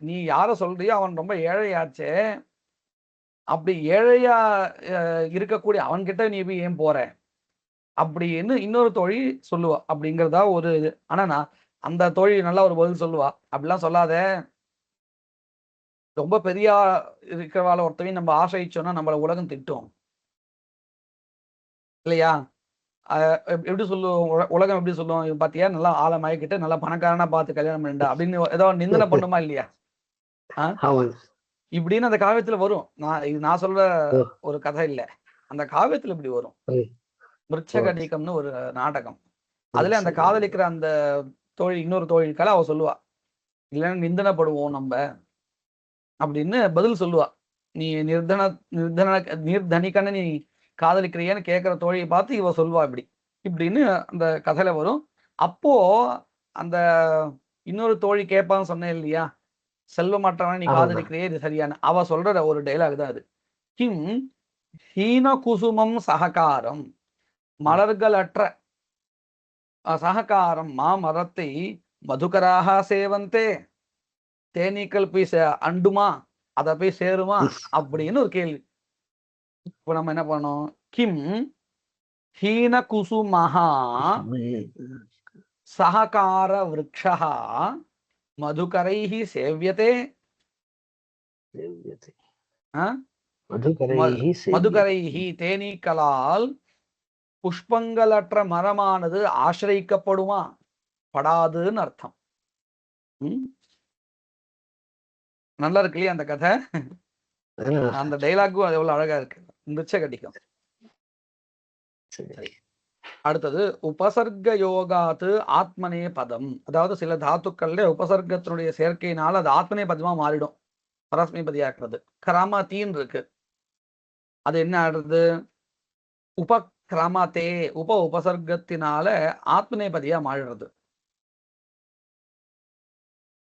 நீ யார சொல்றியோ அவன் ரொம்ப ஏழையாச்சே, அப்படி ஏழையா இருக்கக்கூடிய அவன்கிட்ட நீ போய் ஏன் போற அப்படின்னு இன்னொரு தோழி சொல்லுவா. அப்படிங்கிறதா ஒரு இது. ஆனா நான் அந்த தோழி நல்லா ஒரு பதில் சொல்லுவா, அப்படிலாம் சொல்லாத, ரொம்ப பெரிய இருக்கிறவால ஒருத்தவையும் நம்ம ஆசைச்சோம்னா நம்மள உலகம் திட்டும் இல்லையா? எப்படி சொல்லுவோம், உலகம் எப்படி சொல்லுவோம், பாத்தியா நல்லா ஆளை மயக்கிட்டு நல்லா பணக்காரனா பார்த்து கல்யாணம் பண்ணிட்டா அப்படின்னு ஏதோ நிந்தனை பண்ணுமா இல்லையா? இப்படின்னு அந்த காவியத்துல வரும். நான் சொல்ற ஒரு கதை இல்ல, அந்த காவியத்துல இப்படி வரும். மிருச்சகடிகம்னு ஒரு நாடகம். அதுல அந்த காதலிக்கிற அந்த தோழி இன்னொரு தோழிக்கால அவ சொல்லுவா, இல்லைன்னா நிந்தனைப்படுவோம் நம்ம அப்படின்னு பதில் சொல்லுவா. நீ நிர்தனிக்கன்னு நீ காதலிக்கிறியன்னு கேட்கிற தோழியை பார்த்து இவ சொல்லுவா இப்படின்னு அந்த கதையில வரும். அப்போ அந்த இன்னொரு தோழி கேட்பான்னு சொன்னேன் இல்லையா, செல்வமற்றவன நீ காதலிக்கிறியே இது சரியான, அவ சொல்ற ஒரு டைலாக் தான் அது. கிம் ஹீன குசுமம் சககாரம், மலர்களற்ற சககாரம் மாமரத்தை மதுகராக சேவந்தே, தேனீக்கள் போய் அண்டுமா, அதை போய் சேருமா அப்படின்னு ஒரு கேள்வி. இப்ப நம்ம என்ன பண்ணோம், கிம் ஹீன குசுமஹா சககார விருக்ஷா மதுகரைஹி சேவ்யதே, மதுகரைஹி தேனீக்களால் புஷ்பங்களற்ற மரமானது ஆசிரிக்கப்படுமா? படாதுன்னு அர்த்தம். நல்லா இருக்கு இல்லையா அந்த கதை? அந்த டைலாக்கும் அது எவ்வளவு அழகா இருக்கு, மிருச்சகடிகம். அடுத்தது உபசர்க யோகாத்து ஆத்மனே பதம். அதாவது சில தாத்துக்கள்ல உபசர்க்கத்தினுடைய சேர்க்கையினால அது ஆத்மனே பதமா மாறிடும், பரஸ்மைபதியாக்குறது. கிரமத்தின்னு இருக்கு, அது என்ன ஆடுறது, உபக்கிரமத்தே உபசர்க்கத்தினால ஆத்மநேபதியா மாறிடுறது.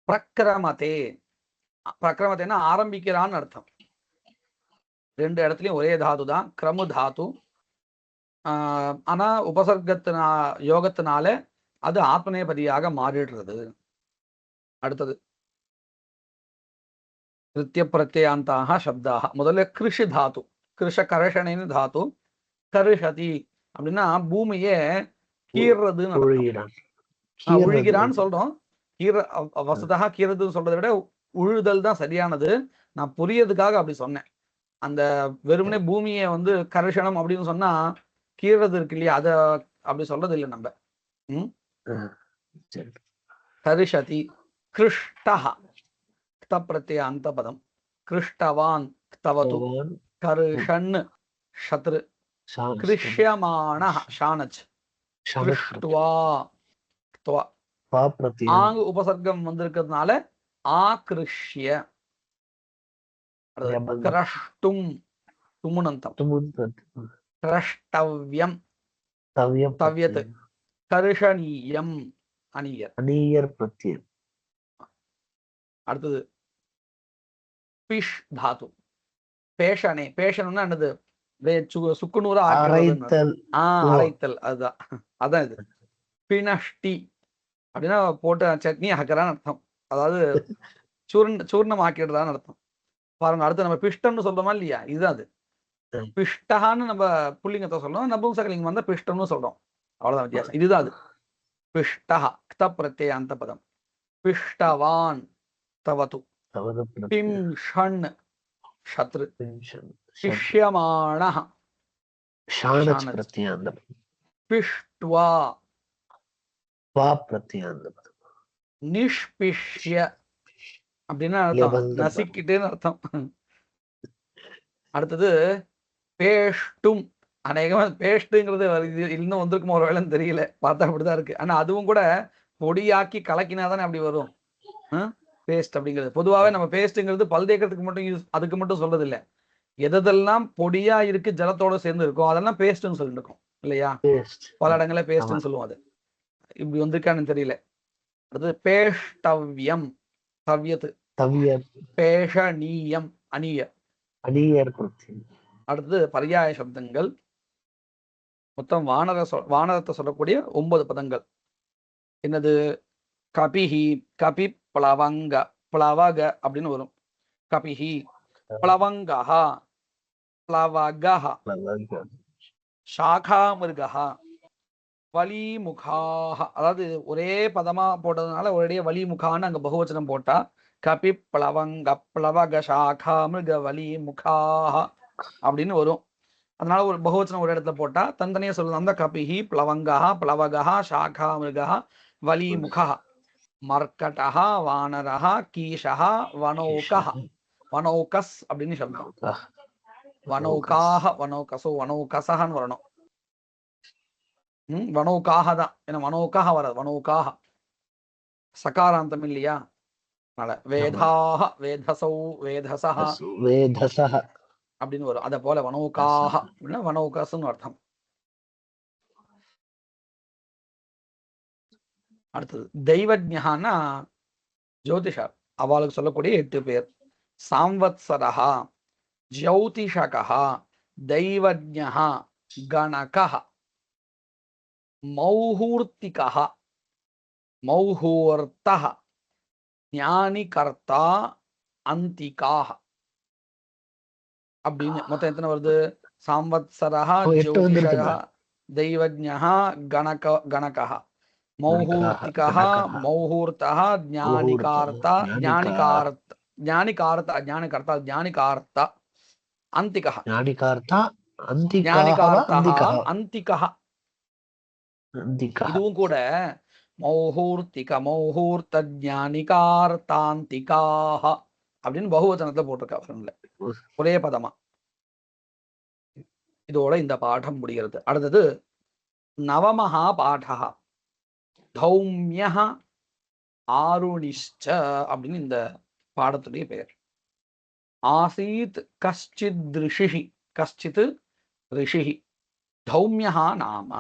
பிரக்கிரமத்தே, பிரக்கிரமத்தைன்னா ஆரம்பிக்கிறான்னு அர்த்தம். 2 இடத்துலயும் ஒரே தாது தான், கிரமு தாத்து. ஆனா யோகத்தினால அது ஆத்மநேபதியாக மாறிடுறது. அடுத்தது கிருத்திய பிரத்யந்தாக சப்தாக. முதல்ல கிருஷி தாத்து, கிருஷ கர்ஷணின்னு தாத்து. கருஷதி அப்படின்னா பூமியை கீறதுன்னு, உழுகிறான்னு சொல்றோம். வசதாக கீறதுன்னு சொல்றதை விட உழுதல் தான் சரியானது. நான் புரியறதுக்காக அப்படி சொன்னேன். அந்த வெறுமனே பூமியை வந்து கர்ஷணம் அப்படின்னு சொன்னா கீறது இருக்கு இல்லையா, அத அப்படி சொல்றது இல்லை நம்ம. கரிஷதி கிருஷ்டா, பிரத்ய அந்த பதம். கிருஷ்டவான் தவது, கருஷன் சத்ரு, கிருஷ்யமான ஷானச், கிருஷ்டுவா ஆங்கு உபசர்க்கம் வந்திருக்கிறதுனால ஆக்ருஷ்ய. கிரஷ்டும் துமுனந்தம், கிரஷ்டவ்யம் தவ்யத், கருஷணீயம் அணியர், அணியர் பிரத்யம். அடுத்தது பிஷ் தாத்து, பேஷனே. பேஷனா என்னது, சுக்குநூறா அரைத்தல். அதுதான் அதான் இது. பினஷ்டி அப்படின்னா போட்டு சட்னி ஆக்கிறான்னு அர்த்தம், அதாவது சூர்ணம் ஆக்கிடுறான்னு அர்த்தம். பாருங்க, அடுத்து நம்ம பிஷ்டம்னு சொல்றோமா இல்லையா, இதுதான் அது. பிஷ்டகான்னு நம்ம புல்லிங்கத்தை சொல்றோம், நபும்சகலிங்கம் வந்தா பிஷ்டம்னு சொல்றோம், அவ்வளவுதான் வித்தியாசம். இதுதான் அது பிஷ்டா, பிரத்ய அந்த பதம். பிஷ்டவான் தவது तवद பிம் प्रत्यय ஷண் ஷத்ரு शत्रु பிஷ்யமாணஹ शाणच ஷானச் प्रत्यान्त பிஷ்ட்வா वा प्रत्यान्त நிஷ்பிஷ்ய அப்படின்னு அர்த்தம், யபந்த நசிக்கிட்டுன்னு அர்த்தம். அடுத்தது பேஷ்டும், அநேகமா பேஸ்ட்டுங்கிறது இன்னும் வந்திருக்குமா ஒரு வேலைன்னு தெரியல, பார்த்தா அப்படிதான் இருக்கு. ஆனா அதுவும் கூட பொடியாக்கி கலக்கினாதானே அப்படி வரும் பேஸ்ட் அப்படிங்கிறது. பொதுவாகவே நம்ம பேஸ்ட்டுங்கிறது பல் தேய்க்கிறதுக்கு மட்டும் அதுக்கு மட்டும் சொல்றது இல்லை, எதெல்லாம் பொடியா இருக்கு ஜலத்தோட சேர்ந்து இருக்கும் அதெல்லாம் பேஸ்ட்னு சொல்லிட்டு இருக்கோம் இல்லையா, பல இடங்கள பேஸ்ட்னு சொல்லுவோம். அது இப்படி வந்திருக்கான்னு தெரியல. அடுத்தது பேஷ்டவ்யம், தவ்யத்து तव्य பேஷணீயம் அணிய. अनियर प्रत्यय அடுத்தது பர்யாய சப்தங்கள். மொத்தம் வானரத்தை சொல்லக்கூடிய 9 பதங்கள். என்னது? கபிஹி, கபி பிளவங்க, பிளவக அப்படின்னு வரும். கபிஹி பிளவங்கஹா, பிளவகஹ, சாகாமிருகஹ, வலிமுகாஹ. அதாவது ஒரே பதமா போட்டதுனால ஒரே வலிமுகான்னு அங்க பகுவச்சனம் போட்டா கபி பிளவங்க பிளவக சாகாமிருக வலிமுகாஹ அப்படின்னு வரும். அதனால ஒரு பகுவச்சனம் ஒரு இடத்துல போட்டா தனித்தனியா சொல்லலாம். அந்த கபிஹி பிளவங்கஹ பிளவகஹ சாகாமிருகஹ வலிமுகஹ, மர்க்கடஹ வானரஹ கீஷஹ வனௌகஹ, வனௌகஸ் அப்படின்னு சொல்லலாம். வனௌகாஹ வனௌகசோ வனௌகசஹன்னு வரணும். வனௌகாக தான், ஏன்னா வனௌகாக வராது, வனௌகாக சகாராந்தம் இல்லையா, அதனால வேதாக வேதசௌ வேதசஹ वेधसः அப்படின்னு வரும். அத போல வனௌகாக அப்படின்னா வனௌகஸ்ன்னு அர்த்தம். அடுத்தது தெய்வஜ்ஞான்னா ஜோதிஷர், அவளுக்கு சொல்லக்கூடிய 8 பேர். சாம்வத்சரஹா, ஜௌதிஷகஹா, தெய்வஜ்ஞஹா, கணகஹ, மௌஹூர்த்திகஹ, மௌஹூர்த்தஹ, ஞானிகர்த்தா, அந்திகாஹ அப்படின்னு மொத்தம் எத்தனை வருது? சாம்வத்சரஹா, ஜோதிஷகஹ, தெய்வஜ்ஞஹா, கணகஹ, மௌஹூர்த்திகஹ, மௌஹூர்த்தஹ, ஞானிகார்த்தா, ஞானிகார்த்தா, அந்திகஹ, ஞானிகார்த்தா ஞானிகார்த்தஹ, அந்திகஹ. அந்திகஹ இதுவும் கூட மௌஹூர்த்திக மௌஹூர்த்த ஞானிகார்த்தாந்திகாஹ அப்படின்னு பகுவச்சனத்துல போட்டிருக்கா, ஒரே பதமா. இதோட இந்த பாடம் முடிகிறது. அடுத்தது நவமஹா பாடஹ தௌம்யஹ ஆருணிஷ்ச அப்படின்னு இந்த பாடத்துடைய பெயர். ஆசீத் கஷ்சித் ரிஷிஹி, கஷ்சித் ரிஷிஹி, தௌம்யஹா நாம.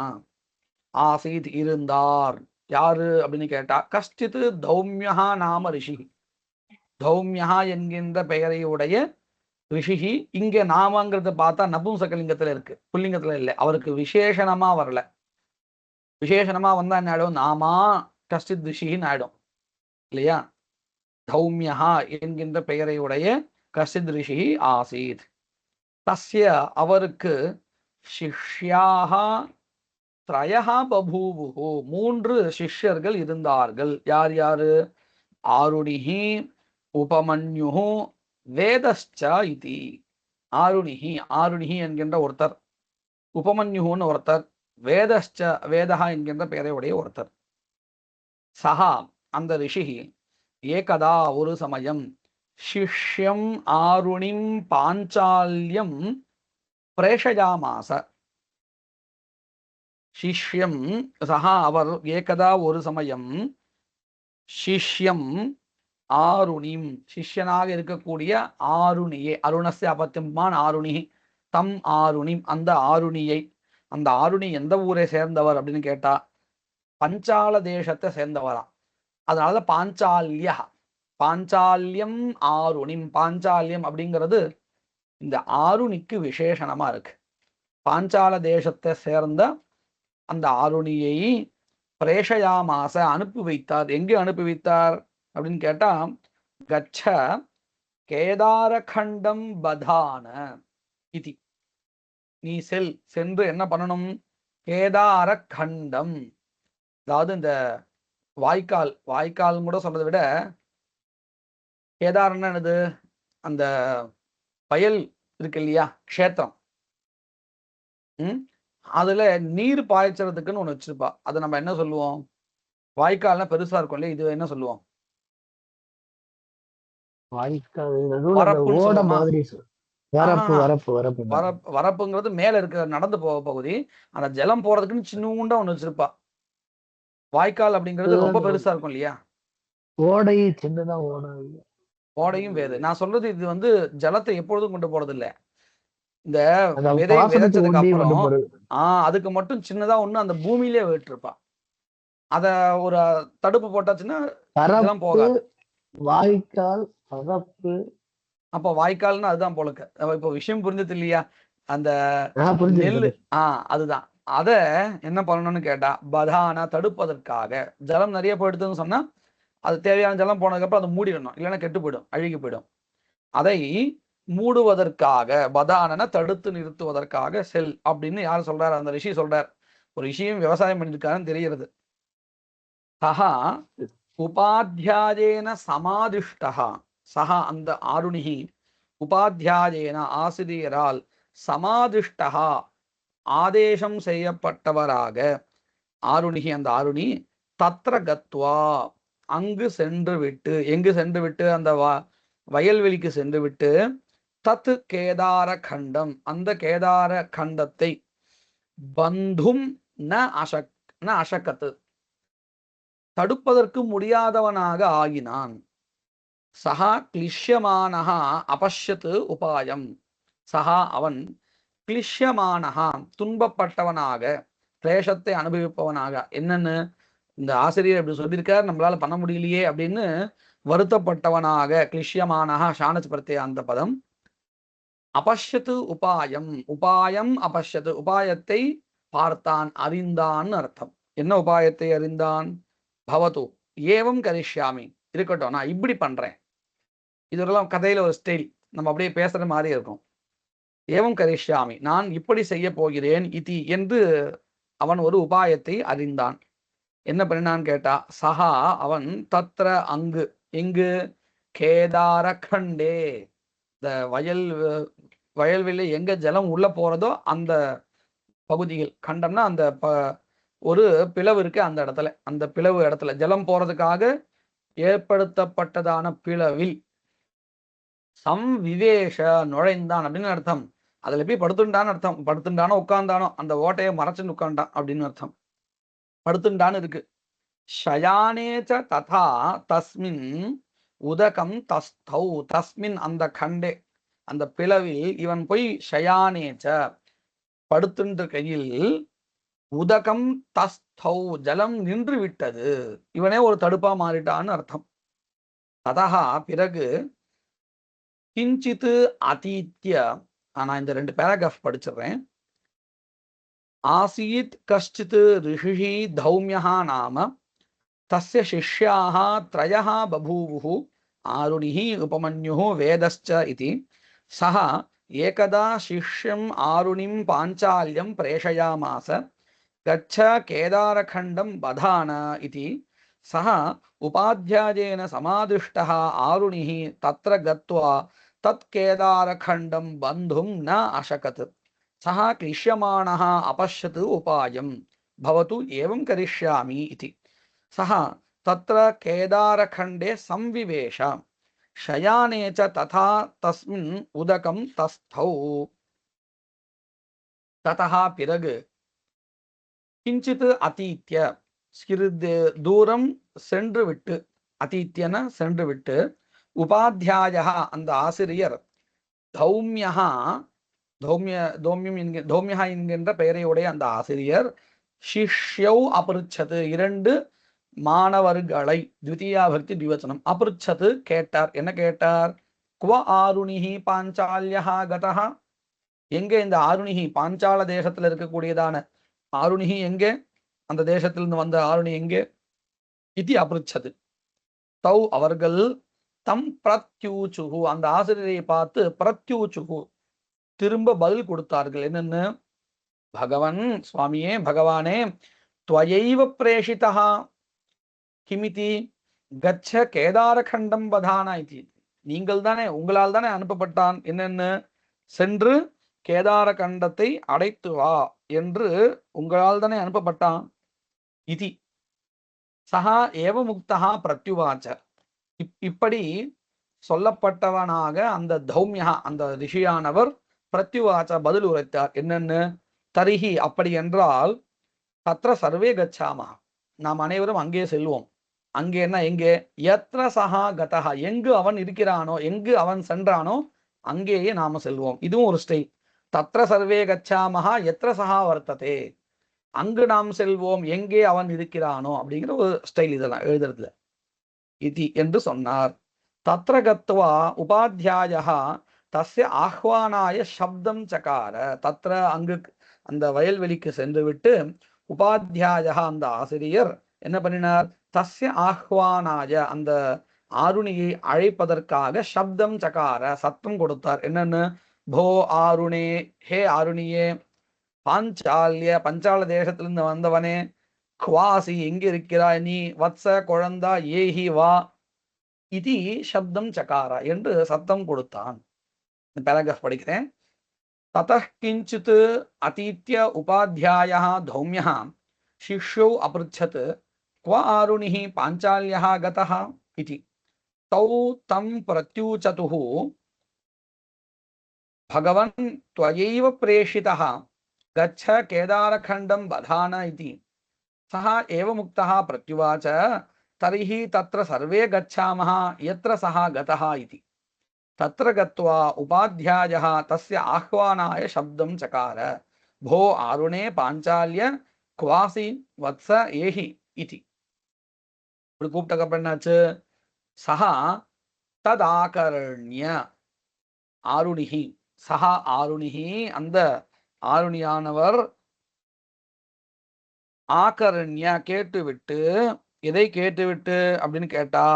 ஆசீத் இருந்தார், யாரு அப்படின்னு கேட்டா கஷ்டித் தௌம்யஹா நாம ரிஷிஹி, தௌம்யஹா என்கின்ற பெயரை உடைய ரிஷிஹி. இங்க நாமங்கிறத பார்த்தா நபும்சகலிங்கத்துல இருக்கு, புல்லிங்கத்துல இல்லை. அவருக்கு விசேஷணமா வரல. விசேஷணமா வந்தா என்ன ஆயிடும்? நாமா கஷ்டித் ரிஷின்னு ஆயிடும் இல்லையா. தௌம்யஹா என்கின்ற பெயரை உடைய கஷ்டித் ரிஷிஹி ஆசீத். தஸ்ய அவருக்கு சிஷ்யாக த்ரயஹா பபூவுஹு 3 சிஷ்யர்கள் இருந்தார்கள். யார் யாரு? ஆருணிஹி, உபமன்யுஹு, வேதஸ்ச இதி. ஆருணிஹி, ஆருணிஹி என்கின்ற ஒருத்தர், உபமன்யுன்னு ஒருத்தர், வேதஸ்ச வேதஹா என்கின்ற பெயரை உடைய ஒருத்தர். சஹா அந்த ரிஷிஹி ஏகதா ஒரு சமயம் சிஷ்யம் ஆருணிம் பாஞ்சால்யம் பிரேஷயாமாச. சிஷ்யம் சஹா அவர் ஏகதா ஒரு சமயம் சிஷ்யம் ஆருணிம் சிஷ்யனாக இருக்கக்கூடிய ஆருணியை, அருணஸ்ய அபத்தியமான் ஆருணி தம் ஆருணிம் அந்த ஆருணியை. அந்த ஆருணி எந்த ஊரை சேர்ந்தவர் அப்படின்னு கேட்டா பஞ்சால தேசத்தை சேர்ந்தவரா. அதனால பாஞ்சால்ய, பாஞ்சால்யம் ஆருணிம். பாஞ்சால்யம் அப்படிங்கிறது இந்த ஆருணிக்கு விசேஷணமா இருக்கு. பாஞ்சால தேசத்தை சேர்ந்த அந்த ஆருணியை பிரேஷயாமாச அனுப்பி வைத்தார். எங்கே அனுப்பி வைத்தார் அப்படின்னு கேட்டா கச்ச கேதாரகண்டம் பதான இதி. நீ சென்று என்ன பண்ணணும்? கேதாரகண்டம், அதாவது இந்த வாய்க்கால், வாய்க்கால் கூட சொல்றதை விட கேதாரம்னா என்னது? அந்த வயல் இருக்கு இல்லையா, க்ஷேத்திரம். அதுல நீர் பாய்ச்சறதுக்குன்னு ஒண்ணு வச்சிருப்பா. அதை நம்ம என்ன சொல்லுவோம்? வாய்க்கால்னா பெருசா இருக்கும் இல்லையா, இது என்ன சொல்லுவோம்? வாய்க்கால் நடுவுல அந்த வரப்புன்னு ஓட சொல்லுவோமா? மாதிரி வரப்பு ஆஹா, வரப்பு வரப்பு வரப்புங்கிறது மேல இருக்கிற நடந்து போக பகுதி. அந்த ஜலம் போறதுக்குன்னு சின்னூண்டா ஒண்ணு வச்சிருப்பா. வாய்க்கால் அப்படிங்கிறது ரொம்ப பெருசா இருக்கும் இல்லையா? ஓடை சின்னதா ஓட. ஓடையும் வேறு. நான் சொல்றது இது வந்து ஜலத்தை எப்பொழுதும் கொண்டு போறது இல்ல. இந்த அந்த விதை பாசனத்துக்கு விதைச்சதுக்கு ஒண்டியே கொண்டு அப்புறம் போறது. அதுக்கு மட்டும் சின்னதா ஒண்ணு அந்த பூமியிலே விட்டுருப்பா. அத ஒரு தடுப்பு போட்டாச்சுன்னா இதெல்லாம் பரப்பு, போகாது. வாய்க்கால், பரப்பு. அப்போ வாய்க்கால்னா அதுதான் போலுக்கு. இப்போ விஷயம் புரிஞ்சது இல்லையா? அந்த நெல்லு புரிஞ்சுது. அதுதான். அத என்ன பண்ணணும்னு கேட்டா, பதானா தடுப்பதற்காக ஜலம் நிறைய போயிடுதுன்னு சொன்னா, அது தேவையான ஜலம் போனதுக்கப்புறம் அதை மூடிடணும். இல்லைன்னா கெட்டு போயிடும், அழுகி போயிடும். அதை மூடுவதற்காக, பதானன தடுத்து நிறுத்துவதற்காக செல் அப்படின்னு யார் சொல்றாரு? அந்த ரிஷி சொல்றார். ஒரு ரிஷியும் விவசாயம் பண்ணிருக்காருன்னு தெரிகிறது. சஹா உபாத்தியாயேன சமாதிஷ்டஹா. சஹா அந்த ஆருணிகி உபாத்தியாயேன ஆசிரியரால் சமாதிஷ்டஹா ஆதேசம் செய்யப்பட்டவராக ஆருணிகி அந்த ஆருணி தத்ர கத்வா அங்கு சென்று விட்டு, எங்கு சென்று விட்டு? அந்த வயல்வெளிக்கு சென்று விட்டு, தத் கேதார கண்டம் அந்த கேதார கண்டத்தை பந்தும் ந அசக்கத்து தடுப்பதற்கு முடியாதவனாக ஆகினான். சஹா கிளிஷ்யமானஹா அபஷ்யத்து உபாயம். சஹா அவன் கிளிஷ்யமானஹா துன்பப்பட்டவனாக, கிளேசத்தை அனுபவிப்பவனாக. என்னன்னு இந்த ஆசிரியர் இப்படி சொல்லியிருக்கார், நம்மளால பண்ண முடியலையே அப்படின்னு வருத்தப்பட்டவனாக. கிளிஷ்யமானஹா ஷானச் பிரத்ய அந்த பதம். அபஷ்யத்து உபாயம், உபாயம் அபஷ்யத்து உபாயத்தை பார்த்தான், அறிந்தான் அர்த்தம். என்ன உபாயத்தை அறிந்தான்? பவது ஏவம் கரிஷ்யாமி, இருக்கட்டும் நான் இப்படி பண்றேன். இதெல்லாம் கதையில ஒரு ஸ்டைல், நம்ம அப்படியே பேசுற மாதிரி இருக்கும். ஏவம் கரிஷ்யாமி, நான் இப்படி செய்ய போகிறேன் இதி என்று அவன் ஒரு உபாயத்தை அறிந்தான். என்ன பண்ணினான்னு கேட்டா, சஹா அவன் தத்ர அங்கு, எங்கு? கேதார கண்டே, இந்த வயல்வெளி எங்க ஜலம் உள்ள போறதோ அந்த பகுதிகள். கண்டம்னா அந்த ஒரு பிளவு இருக்கு அந்த இடத்துல, அந்த பிளவு இடத்துல ஜலம் போறதுக்காக ஏற்படுத்தப்பட்டதான பிளவில் சம்விவேஷ நுழைந்தான் அப்படின்னு அர்த்தம். அதுல போய் படுத்துண்டான்னு அர்த்தம். படுத்துண்டானோ உட்கார்ந்தானோ, அந்த ஓட்டையை மறைச்சுன்னு உட்கார்ந்தான் அப்படின்னு அர்த்தம். படுத்துண்டான்னு இருக்கு. ஷயானேச்ச ததா தஸ்மின் உதகம் தஸ்தௌ, தஸ்மின் அந்த கண்டே அந்த பிளவில் இவன் போய் ஷயானேச்ச படுத்துன்ற கையில், உதகம் தஸ்தௌ ஜலம் நின்று விட்டது, இவனே ஒரு தடுப்பா மாறிட்டான்னு அர்த்தம். ததா பிறகு கிஞ்சித் அதீத்ய, நான் இந்த 2 பேராகிராஃப் படிச்சிடுறேன். ஆசீத் கஷ்டித் ரிஷிஹி தௌம்யஹ நாம தஸ்ய சிஷ்யாஹ த்ரயஹ பபூவுஹு ஆருணிஹி உபமன்யுஹ வேதஸ்ச இதி. சஹ ஏகதா சிஷ்யம் ஆருணிம் பாஞ்சால்யம் பிரேஷயாமாச கச்ச கேதாரகண்டம் பதான இதி. சஹ உபாத்தியாயேன சமாதிஷ்டः ஆருணிः தத்ர கத்வா தத் கேதாரகண்டம் பந்தும் ந அசகத். சஹ கிளிஷ்யமானः அபஷ்யத் உபாயம் பவது ஏவம் கரிஷ்யாமி இதி. சஹ தத்ர கேதாரகண்டே சம்விவேஷ ஷயானே ச ததா தஸ்மின் உதகம் தஸ்தௌ. ததா பிறகு கிஞ்சித் அதீத்ய சிறிது தூரம் சென்று விட்டு, அதீத்யன சென்று விட்டு, உபாத்தியாய அந்த ஆசிரியர், தௌம்யா தௌம்யா என்கின்ற பெயரையுடைய அந்த ஆசிரியர், சிஷ்யௌ அபருச்சது 2 மாணவர்களை, த்விதீயாபக்தி திவச்சனம், அபருச்சது கேட்டார். என்ன கேட்டார்? குவ ஆருணிஹி பாஞ்சால்யா கதஹ, எங்கே இந்த ஆருணிஹி, பாஞ்சால தேசத்துல இருக்கக்கூடியதான ஆருணிஹி எங்கே? அந்த தேசத்திலிருந்து வந்த ஆருணி எங்கே? இதி அபருச்சது. தௌ அவர்கள், தம் பிரத்யூச்சுகு அந்த ஆசிரியரை பார்த்து, பிரத்யூச்சுகு திரும்ப பதில் கொடுத்தார்கள். என்னன்னு? பகவன் சுவாமியே, பகவானே, त्वयैव प्रेषितः किमिति गच्छ केदारखण्डं बधाना इति. நீங்கள் தானே, உங்களால் தானே அனுப்பப்பட்டான். என்னென்னு சென்று கேதார கண்டத்தை அடைத்து வா என்று உங்களால் தானே அனுப்பப்பட்டான். இதி சஹா ஏவ முக்தா பிரத்யுவாச்ச. இப்படி சொல்லப்பட்டவனாக அந்த தௌமியா அந்த ரிஷியானவர் பிரத்யுவாச்ச பதில் உரைத்தார். என்னன்னு, தரிஹி அப்படி என்றால் தத்ர சர்வே கச்சாமா நாம் அனைவரும் அங்கே செல்வோம். அங்கேன்னா எங்கே, யத்ர சஹா கதஹா எங்கு அவன் இருக்கிறானோ, எங்கு அவன் சென்றானோ அங்கேயே நாம செல்வோம். இதுவும் ஒரு ஸ்டைல். தத்ர சர்வே கச்சாமஹா யத்ர சஹா வர்த்ததே, அங்கு நாம் செல்வோம் எங்கே அவன் இருக்கிறானோ அப்படிங்கிற ஒரு ஸ்டைல் இதெல்லாம் எழுதுறதுல. இதி என்று சொன்னார். தத்ர கத்வா உபாத்தியாயா தஸ்ய ஆஹ்வானாய சப்தம் சகார. தத்ர அங்கு அந்த வயல்வெளிக்கு சென்று விட்டு உபாத்தியாயா அந்த ஆசிரியர் என்ன பண்ணினார், தஸ்ய ஆஹ்வானாய அந்த ஆருணியை அழைப்பதற்காக சப்தம் சகார சத்தம் கொடுத்தார். என்னன்னு, போ ஆருணே, ஹே ஆருணியே, பாஞ்சால்ய பஞ்சால தேசத்திலிருந்து வந்தவனே, குவாசி எங்க இருக்கிறாய் நீ, வத்ச குழந்தா ஏஹி வா, இதி சப்தம் சகார என்று சத்தம் கொடுத்தான். பேராகிராஃப் படிக்கிறேன். ததः கிஞ்சித் அதீத்ய உபாத்தியாயः தௌம்யः शिष्यौ अपृच्छत् क्व आरुणिः पाञ्चाल्यः गतः इति। तौ तं प्रत्यूचतुः भगवन् त्वयैव प्रेषितः, गच्छ केदारखण्डं बधान इति। सः एव मुक्तः प्रत्युवाच, तर्हि तत्र सर्वे गच्छामः यत्र सः गतः इति। तत्र गत्वा उपाध्यायः तस्य आह्वानाय शब्दं चकार, भो आरुणे पाञ्चाल्य क्वासी वत्स ஏஹி இதி. இப்படி கூப்பிட்டக்கப்புறம் என்னாச்சு, சஹா ததாகரண்ய ஆருணிஹி, சஹா ஆருணிஹி அந்த ஆருணியானவர், ஆகரண்ய கேட்டுவிட்டு, எதை கேட்டுவிட்டு அப்படின்னு கேட்டா,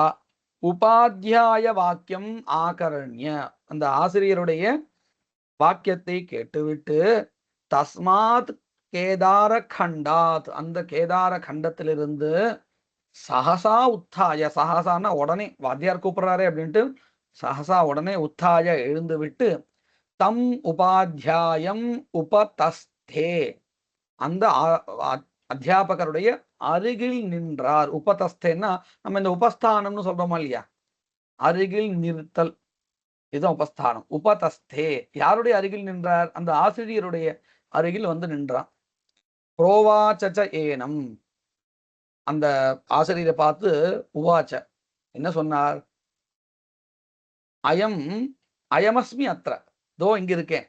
உபாத்தியாய வாக்கியம் ஆகரண்ய அந்த ஆசிரியருடைய வாக்கியத்தை கேட்டுவிட்டு, தஸ்மாத் கேதார கண்டாத் அந்த கேதார கண்டத்திலிருந்து, சஹசா உத்தாய, சஹசான உடனே வாத்தியார் கூப்பிடுறாரு அப்படின்ட்டு சஹசா உடனே உத்தாய எழுந்து விட்டு, தம் உபாத்தியாயம் உபதஸ்தே அந்த அத்தியாபகருடைய அருகில் நின்றார். உபதஸ்தேன்னா நம்ம இந்த உபஸ்தானம்னு சொல்றோமா இல்லையா, அருகில் நிறுத்தல், இதுதான் உபஸ்தானம். உபதஸ்தே யாருடைய அருகில் நின்றார், அந்த ஆசிரியருடைய அருகில் வந்து நின்றான். புரோவாச்ச ஏனம் அந்த ஆசிரியரை பார்த்து உவாச்ச என்ன சொன்னார், அயம் அயமஸ்மி அத்ர, தோ இங்க இருக்கேன்.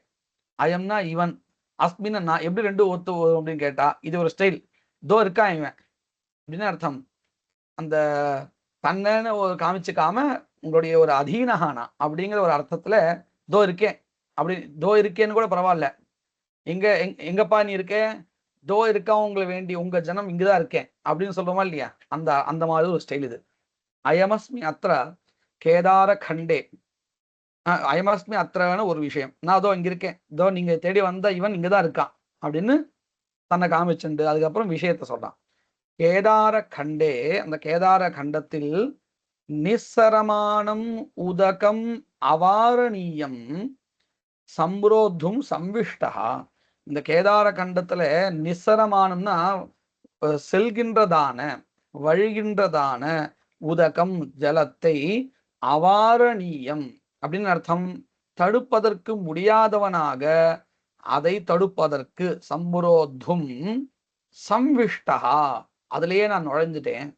அயம்னா இவன், அஸ்மின்னா நான். எப்படி ரெண்டு ஒத்து அப்படின்னு கேட்டா இது ஒரு ஸ்டைல். தோ இருக்கான் இவன் அப்படின்னு அர்த்தம். அந்த தன்னன்னு ஒரு காமிச்சுக்காம உங்களுடைய ஒரு அதீனஹானா அப்படிங்கிற ஒரு அர்த்தத்துல தோ இருக்கேன் அப்படி, தோ இருக்கேன்னு கூட பரவாயில்ல, எங்க எங்கப்பா நீ இருக்க, தோ இருக்கா உங்களை வேண்டி உங்க ஜனம் இங்கதான் இருக்கேன் அப்படின்னு சொல்றோமா இல்லையா, அந்த அந்த மாதிரி ஒரு ஸ்டைல் இது. அயமஸ்மி அத்ர கேதார கண்டே, அயமஸ்மி அத்ரன்னு ஒரு விஷயம், நான் அதோ இங்க இருக்கேன், இதோ நீங்க தேடி வந்த இவன் இங்கதான் இருக்கான் அப்படின்னு தன்னை காமிச்சுண்டு அதுக்கப்புறம் விஷயத்த சொல்றான். கேதார கண்டே அந்த கேதார கண்டத்தில் நிஸ்ஸரமானம் உதகம் அவாரணீயம் சம்ரோத்தும் சம்விஷ்டா. இந்த கேதார கண்டத்துல நிஸ்ஸரமானம்னா செல்கின்றதான வழிகின்றதான உதகம் ஜலத்தை, அவாரணீயம் அப்படின்னு அர்த்தம், தடுப்பதற்கு முடியாதவனாக அதை தடுப்பதற்கு, சம்புரோத்தும் சம்விஷ்டா அதுலயே நான் நுழைஞ்சிட்டேன்.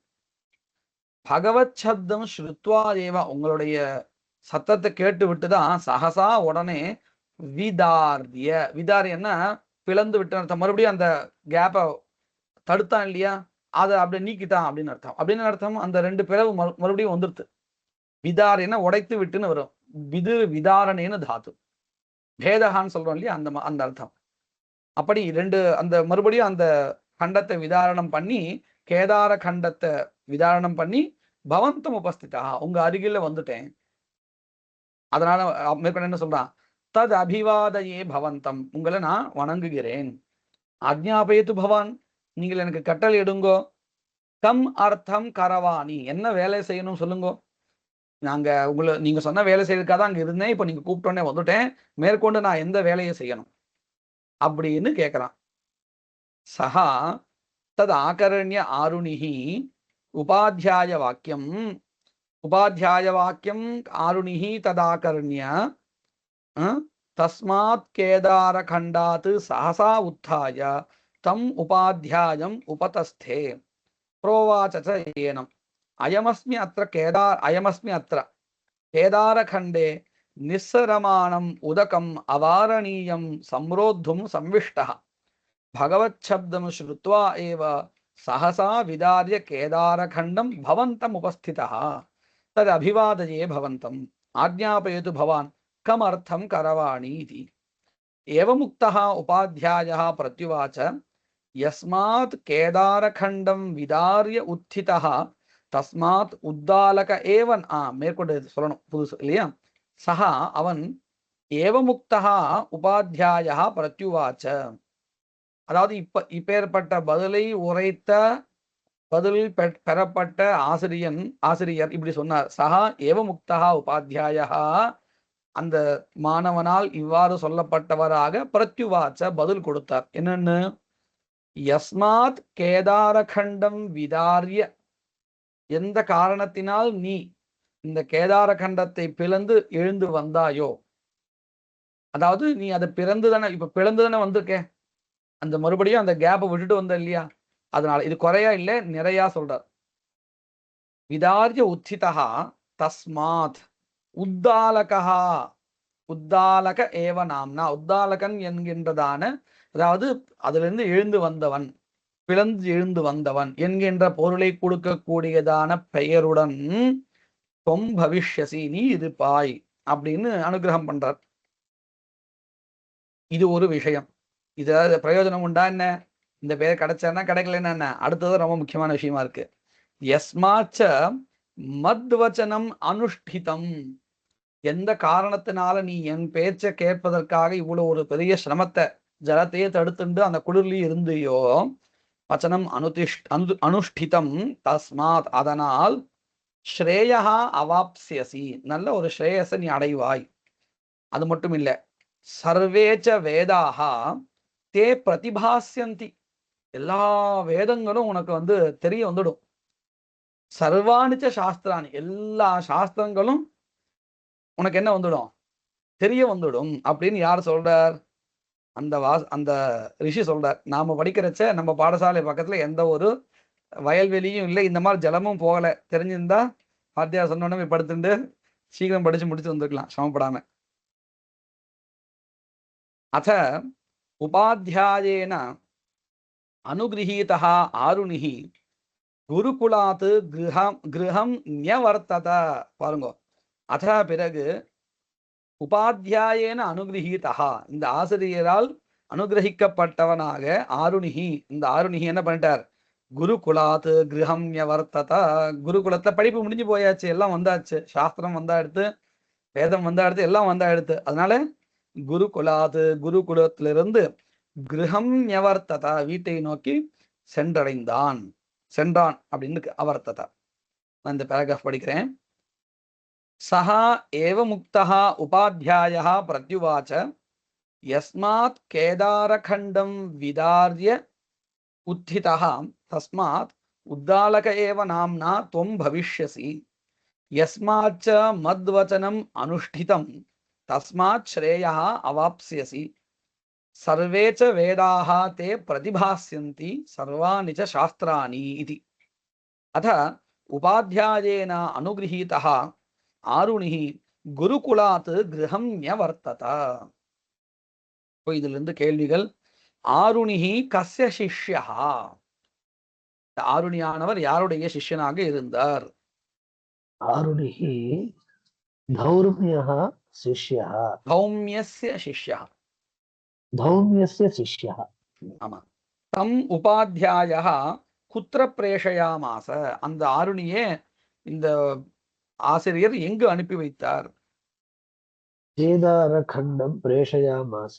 பகவத் சப்தம் ஸ்ருத்வா தேவா உங்களுடைய சத்தத்தை கேட்டு விட்டுதான், சகசா உடனே விதாரிய, விதாரியன்னா பிளந்து விட்டு அர்த்தம், மறுபடியும் அந்த கேப்பை தடுத்தான் இல்லையா, அதை அப்படியே நீக்கிட்டான் அப்படின்னு அர்த்தம். அப்படின்னு அர்த்தம் அந்த ரெண்டு பிளவு மறுபடியும் வந்துருது. விதாரியன்னா உடைத்து விட்டுன்னு வரும், விது விதாரணேன்னு தாத்து, பேதகான்னு சொல்றோம் இல்லையா, அந்த அந்த அர்த்தம். அப்படி ரெண்டு அந்த மறுபடியும் அந்த கண்டத்தை விதாரணம் பண்ணி, கேதார கண்டத்தை விதாரணம் பண்ணி, பவந்தம் உபஸ்திதா உங்க அருகில வந்துட்டேன். அதனால மேற்கொண்டு என்ன சொல்றான், தத் அபிவாதையே பவந்தம் உங்களை நான் வணங்குகிறேன். அஜ்ஞாபயத்து பவான் நீங்கள் எனக்கு கட்டளை எடுங்கோ. கம் அர்த்தம் கரவாணி என்ன வேலை செய்யணும் சொல்லுங்கோ. நீங்க சொன்ன வேலை செய்யறதுக்காக தான் அங்க இருந்தேன். இப்ப நீங்க கூப்பிட்டோன்னே வந்துட்டேன். மேற்கொண்டு நான் எந்த வேலையை செய்யணும் அப்படின்னு கேட்கிறான். சஹா தத் ஆகரண்ய ஆருணிஹி உபாத்தியாய வாக்கியம் ஆருணிஹி ததாகரண்ய தஸ்மாத் கேதாரகண்டாத் சஹசா உத்தாய தம் உபாத்தியாயம் உபதஸ்தே प्रोवाच च एनम् अयमस्मि अत्र केदारखण्डे निस्सरमाणम् उदकम् अवारणीयं संरोद्धुं संविष्टः भगवच्छब्दं श्रुत्वा एव सहसा विदार्य केदारखण्डं भवन्तम् उपस्थितः तदभिवादये भवन्तम् आज्ञापयतु भवान् कमर्थं करवाणि इति एवमुक्तः उपाध्यायः प्रत्युवाच यस्मात् केदारखण्डं विदार्य उत्थितः तस्मात् उद्दालक एवं மேற்கொண்டு சொல்லணும் புதுசு இல்லையா சஹா அவன் ஏவமுக்தः உபாத்தியாயः பிரத்யுவாச்ச அதாவது இப்பேற்பட்ட பதிலை உரைத்த பதிலில் பெறப்பட்ட ஆசிரியர் இப்படி சொன்னார். சஹா ஏவமுக்தः உபாத்தியாயः அந்த மாணவனால் இவ்வாறு சொல்லப்பட்டவராக பிரத்யுவாச்ச பதில் கொடுத்தார். என்னன்னு யஸ்மாத் கேதாரகண்டம் விதாரிய எந்த காரணத்தினால் நீ இந்த கேதாரகண்டத்தை பிளந்து எழுந்து வந்தாயோ, அதாவது நீ அதை பிறந்து தானே இப்ப பிளந்து தானே வந்திருக்க, அந்த மறுபடியும் அந்த கேப்பை விட்டுட்டு வந்த இல்லையா, அதனால இது குறையா இல்லை நிறையா சொல்றார். விதாரிய உத்திதா தஸ்மாத் உத்தாலகா உத்தாலக ஏவ நாம்னா உத்தாலகன் என்கின்றதான அதாவது அதிலிருந்து எழுந்து வந்தவன் பிளந்து எழுந்து வந்தவன் என்கின்ற பொருளை கொடுக்கக்கூடியதான பெயருடன் தொம் பவிஷ்யசி நீ இருப்பாய் அப்படின்னு அனுகிரகம் பண்றார். இது ஒரு விஷயம். இது பிரயோஜனம் உண்டா என்ன, இந்த பெயர் கிடைச்சான்னா கிடைக்கலன்னா என்ன, அடுத்தது ரொம்ப முக்கியமான விஷயமா இருக்கு. யஸ்மாச்ச மத்வச்சனம் அனுஷ்டிதம் எந்த காரணத்தினால நீ என் பேச்ச கேட்பதற்காக இவ்வளவு ஒரு பெரிய சிரமத்தை ஜலத்தையே தடுத்துண்டு அந்த குளிர்லயும் இருந்தியோ, வச்சனம் அனுஷ்டிதம் தஸ்மாத் அதனால் ஸ்ரேயா அவாப்சியசி நல்ல ஒரு ஸ்ரேயஸை நீ அடைவாய். அது மட்டும் இல்ல சர்வேச்ச வேதாக தே பிரதிபாஸ்யந்தி எல்லா வேதங்களும் உனக்கு தெரிய வந்துடும். சர்வாணிச்ச சாஸ்திராணி எல்லா சாஸ்திரங்களும் உனக்கு என்ன வந்துடும், தெரிய வந்துடும் அப்படின்னு யார் சொல்றார், அந்த ரிஷி சொல்றார். நாம படிக்கிறச்ச நம்ம பாடசாலை பக்கத்துல எந்த ஒரு வயல்வெளியும் இல்லை, இந்த மாதிரி ஜலமும் போகல. தெரிஞ்சிருந்தா வாத்தியார் சொன்னோடனே படுத்துட்டு சீக்கிரம் படிச்சு முடிச்சு வந்துருக்கலாம் சிரமப்படாம. அத உபாத்தியாயேன அனுகிரஹீதா ஆருணிஹி குருகுலாத் கிரகம் ஞவர்த்தத. பாருங்க, அத பிறகு உபாத்தியாயேன அனுகிரஹீதா இந்த ஆசிரியரால் அனுகிரகிக்கப்பட்டவனாக ஆருணிஹி இந்த ஆருணிஹி என்ன பண்ணிட்டார், குருகுலாத் கிரகம் ஞவர்த்தத குருகுலத்தை படிப்பு முடிஞ்சு போயாச்சு, எல்லாம் வந்தாச்சு, சாஸ்திரம் வந்தா எடுத்து வேதம் வந்தா எடுத்து எல்லாம் வந்தா எடுத்து, அதனால குருகுலாத் குருகுலத்திலிருந்து கிரகம் ஞவர்த்தத வீட்டை நோக்கி சென்றான் அப்படின்னு அவர்த்தத. நான் இந்த பேராகிராஃப் படிக்கிறேன். சஹா ஏவ முக்தः உபாத்தியாயः பிரத்யுவாச்ச யஸ்மாத் கேதாரகண்டம் விதார்ய உத்திதः தஸ்மாத் உத்தாலக ஏவ நாம்னா त्वं भविष्यसि யஸ்மாச்ச மத்வச்சனம் அனுஷ்டிதம் தஸ்மாத் ஸ்ரேயः அவாப்ஸ்யசி சர்வே ச வேதாः தே பிரதிபாஸ்யந்தி சர்வாணி ச சாஸ்திராணி இதி. அத உபாத்தியாயேன அனுகிரஹீதः ஆருணிஹி குருகுலாத் கிரகம் ஞவர்த்தத. இதுல இருந்து கேள்விகள். ஆருணிஹி கஸ்ய சிஷ்யா, ஆருணியானவர் யாருடைய சிஷ்யனாக இருந்தார்? ஆருணிஹி தௌர்மியः சிஷ்யः. தௌம்யஸ்ய சிஷ்யः. தௌம்யஸ்ய சிஷ்யः. ஆமா. தம் உபாத்தியாயः குத்திர பிரேஷயாமாச, அந்த ஆருணியே இந்த ஆசிரியர் எங்கு அனுப்பி வைத்தார்? கேதாரகண்டம் பிரேஷயாமாச.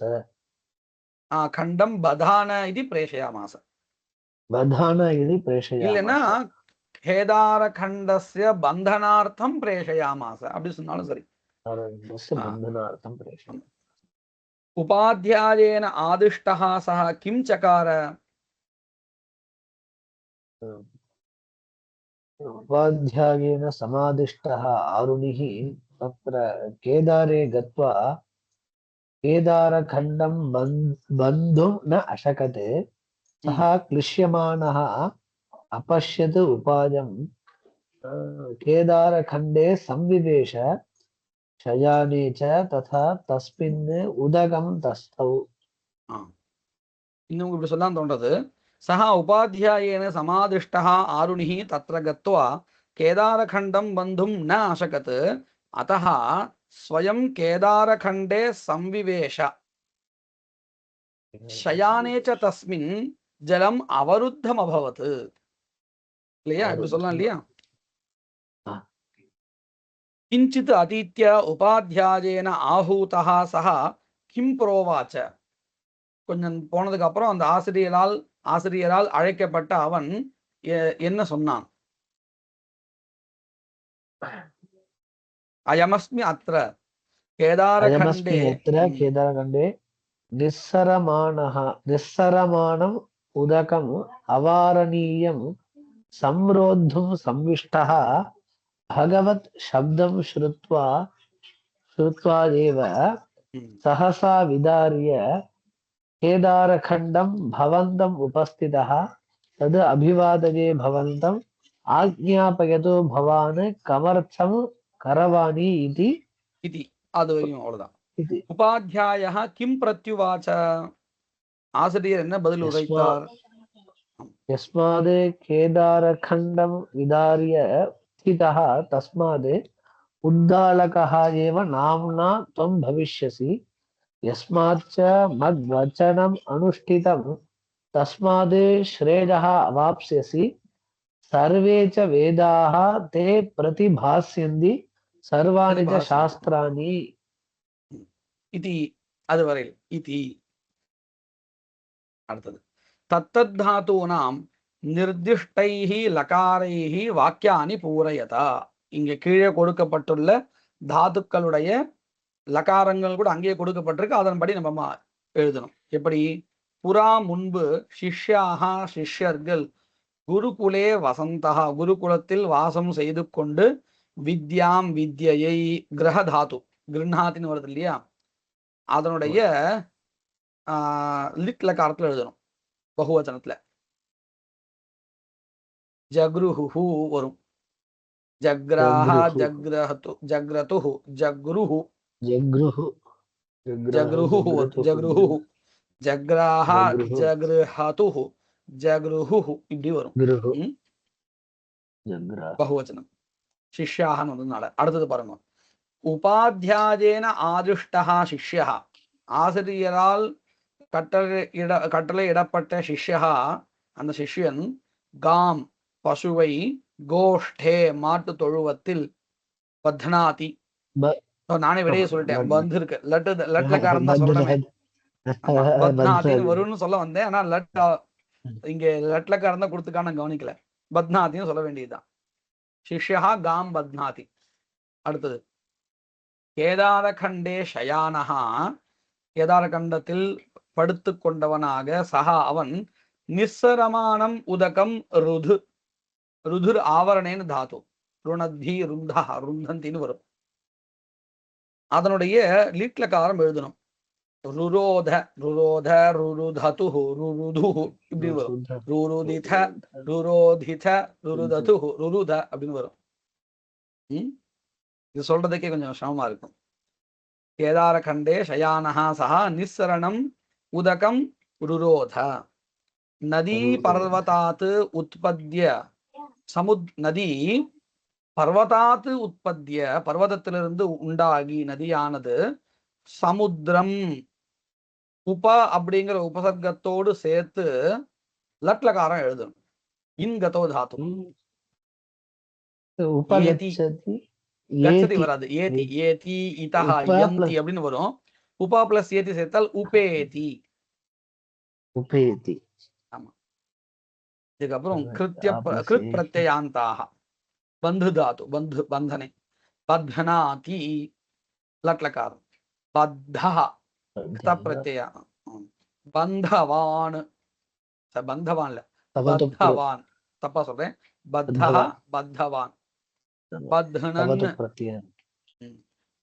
கண்டம் பதான இது பிரேஷயாமாச. பதான இது பிரேஷயாமாச. இல்லைன்னா கேதாரகண்டஸ்ய பந்தனார்த்தம் பிரேஷயாமாச அப்படி சொன்னாலும் சரி. आरण्यस्य बन्धनार्थं प्रेषय உபாத்தியாயேன ஆதிஷ்டः சஹ கிம் சகார? उपाध्यायेन समादिष्टः आरुणिः तत्र केदारे गत्वा केदारखण्डं बन्धुं न अशकते सः क्लिश्यमानः अपश्यत् उपायं केदारखण्डे संविवेश शयाने च तथा तस्मिन् उदकं तस्थौ. இன்னும் இப்படி சொல்லாம தோன்றது. சஹ உபாத்தியாயேன சமாதிஷ்டः ஆருணிः தத்ர கத்வா கேதாரகண்டம் பந்தும் ந அசகத் அத்தः ஸ்வயம் கேதாரகண்டே சம்விவேஷ शयाने च तस्मिन् जलम अवरुद्धम अभवत्. இல்லையா? இப்படி சொல்லலாம் இல்லையா? किञ्चित् अतीत्य उपाध्यायेन आहूतः सः किं प्रोवाच. கொஞ்சம் போனதுக்கு அப்புறம் அந்த ஆசிரியரால் அழைக்கப்பட்ட அவன் என்ன சொன்னான்? அயமஸ்மி அத்ர கேதாரகண்டே निस्सरमाणम् उदकम् अवारणीयं संरोद्धुं संविष्टः भगवत् शब्दं श्रुत्वा एव सहसा विदार्य केदारखण्डं भवन्तम् उपस्थितः तद् अभिवादने भवन्तम् आज्ञापयतु भवान् कमर्थं करवाणि इति. அது வரையும் அவ்வளவுதான். உபாத்தியாயः கிம் பிரத்யுவாச்ச. ஆசிரியர் என்ன பதில் உரைத்தார்? यस्माद् केदारखण्डं विदार्य स्थितः तस्माद् उद्दालकः एव नाम्ना त्वं भविष्यसि. यस्माच्च मद्वचनम् अनुष्ठितं तस्माद् श्रेयः अवाप्स्यसि. सर्वे च वेदाः ते प्रतिभास्यन्ति सर्वाणि च शास्त्राणि. इति அதுவரையில் इति. அடுத்தது தத்தத் தாதூனாம் நிர்திஷ்டைஹி லகாரைஹி வாக்கியானி பூரயதா. இங்க கீழே கொடுக்கப்பட்டுள்ள தாதுக்களுடைய லகாரங்கள் கூட அங்கேயே கொடுக்கப்பட்டிருக்கு. அதன்படி நம்ம எழுதணும். எப்படி? புறா முன்பு சிஷ்யாஹா சிஷ்யர்கள் குருகுலே வசந்தஹா குருகுலத்தில் வாசம் செய்து கொண்டு வித்யாம் வித்யை கிரகதாத்து கிருண்ணாத்தின்னு வருது இல்லையா? அதனுடைய லிட் லகாரத்துல எழுதணும். பகுவச்சனத்துல ஜக்ருஹு வரும். ஜக்ராஹா ஜக்ரஹது ஜக்ரதுஹு ஜக்ருஹு ஜக்ருஹு ஜக்ராஹா ஜக்ரஹதுஹு ஜக்ருஹு இப்படி வரும் பகுவச்சனம். சிஷ்யாஹன்னு வந்ததுனால. அடுத்தது பாருங்க. உபாத்தியாயேன ஆதிஷ்டஹா சிஷ்யஹா ஆசிரியரால் கட்டளையிடப்பட்ட சிஷ்யஹா அந்த சிஷ்யன் காம் பசுவை கோஷ்டே மாட்டு தொழுவத்தில் பத்னாதி. நானே விடையே சொல்லிட்டேன். பந்து இருக்கு லட்லக்காரன் தான் சொல்றேன். பத்னாதின்னு வரும்னு சொல்ல வந்தேன். ஆனா இங்க லட்லக்காரன் தான் கொடுத்துக்கான கவனிக்கல. பத்னாதின்னு சொல்ல வேண்டியதுதான். சிஷ்யா காம் பத்னாதி. அடுத்தது கேதாரகண்டே ஷயானஹா கேதாரகண்டத்தில் படுத்து கொண்டவனாக சஹா அவன் நிஸ்ஸரமானம் உதகம் ருதுர் ஆவரணேன்னு தாத்து ருணத்தி ருந்தா ருந்தந்தின்னு வரும். அதனுடைய லீட்லக்காரம் எழுதணும். ருரோத ருரோத ருருததுஹு ருருதுஹு இப்படி வரும். ருருதித ருரோதித ருருததுஹு ருருத அப்படின்னு வரும். இது சொல்றதுக்கே கொஞ்சம் சிரமமா இருக்கும். கேதாரகண்டே ஷயானஹா சஹா நிஸ்ஸரணம் உதகம் ருரோத. நதி பர்வதாத் உற்பத்திய நதி பர்வதாத் உற்பத்திய பர்வதத்திலிருந்து உண்டாகி நதியானது சமுத்திரம் அப்படிங்கிற உபசர்க்கத்தோடு சேர்த்து லட்லகாரம் எழுதணும். இன்கதோ தாத்து வராது. ஏதி ஏதி இதஹா யந்தி அப்படின்னு வரும். உபா பிளஸ் ஏதி சேர்த்தால் உபேதி. உபேதி. ஆமா. இதுக்கப்புறம் கிருத் பிரத்யயாந்தாக பந்து தாத்து பந்தனை பத்னாதி லட்லகாரம் பத்தா பிரத்யா பந்தவான் பந்தவான் இல்ல பத்தவான் தப்பா சொல்றேன் பத்தா பத்தவான் பத்னன்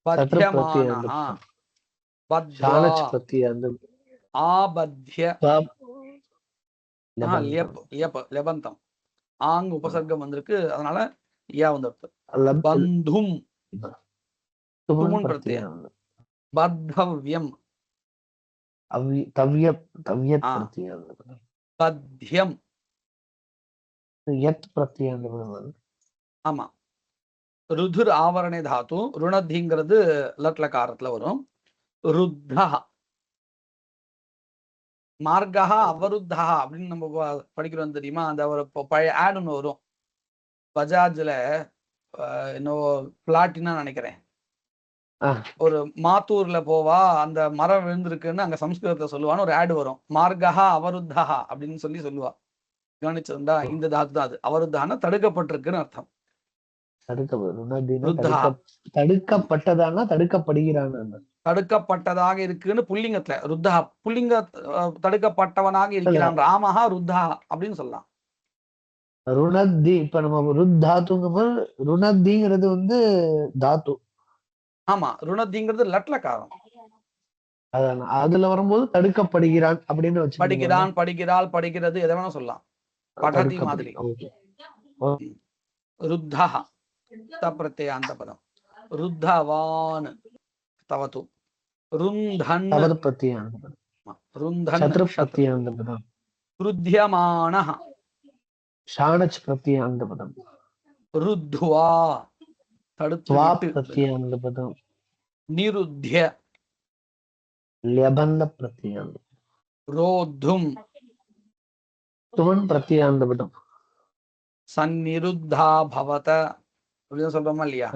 பத்யமானஹ பத்வா ஆபத்ய லெபந்தம் ஆங் உபசர்க்கம் வந்திருக்கு அதனால யா வந்துருக்கு பந்தும் துமுன் பிரத்யம் பத்தவ்யம் பத்யம் ஆமா ருதுர் ஆவரணை தாத்து ருணதிங்கிறது லட்லகாரத்துல வரும் ருத்தா மார்கா அவருத்தா அப்படின்னு நம்ம படிக்கிறோம் தெரியுமா அந்த ஒரு பழைய ஆட் ஒன்று வரும் பஜாஜ்ல இன்னும் பிளாட்டினா நினைக்கிறேன் ஒரு மாத்தூர்ல போவா அந்த மரம் விழுந்திருக்குன்னு அங்க சம்ஸ்கிருதத்தை சொல்லுவான்னு ஒரு ஆடு வரும் மார்கா அவருத்தா அப்படின்னு சொல்லுவா கவனிச்சிருந்தா இந்த தாத்து தான் அது அவருத்தான தடுக்கப்பட்டிருக்குன்னு அர்த்தம் தடுக்கப்பட்டதானா தடுக்கப்படுகிறான் தடுக்கப்பட்டதாக இருக்குன்னு புல்லிங்கத்துல ருத்தா புல்லிங்க தடுக்கப்பட்டவனாக இருக்கிறான் ராமஹா ருத்தா அப்படின்னு சொல்லலாம் ருணத்தி இப்ப நம்ம ருத்தாத்துங்கும்போது ருணத்திங்கிறது வந்து தாத்து ஆமா ருணத்திங்கிறது லட்லகாரம் அதான் அதுல வரும்போது தடுக்கப்படுகிறான் அப்படின்னு வச்சு படிக்கிறான் படிக்கிறாள் படிக்கிறது எதை வேணா சொல்லலாம் படதி மாதிரி ருத்தா பிரத்யயாந்த பதம் ருத்தவான் தவது ருந்தன் ருந்தன் ருத்யமானஹ ஷாணச் பிரத்யயாந்த பதம் ருத்வா தடுத்து பிரத்யயாந்த பதம் நிருத்ய லபந்த பிரத்யயாந்த ரோத்தும் துமன் பிரத்யயாந்த பதம் சந்நிருத்தா பவத அப்படின்னு சொல்றோமா இல்லையா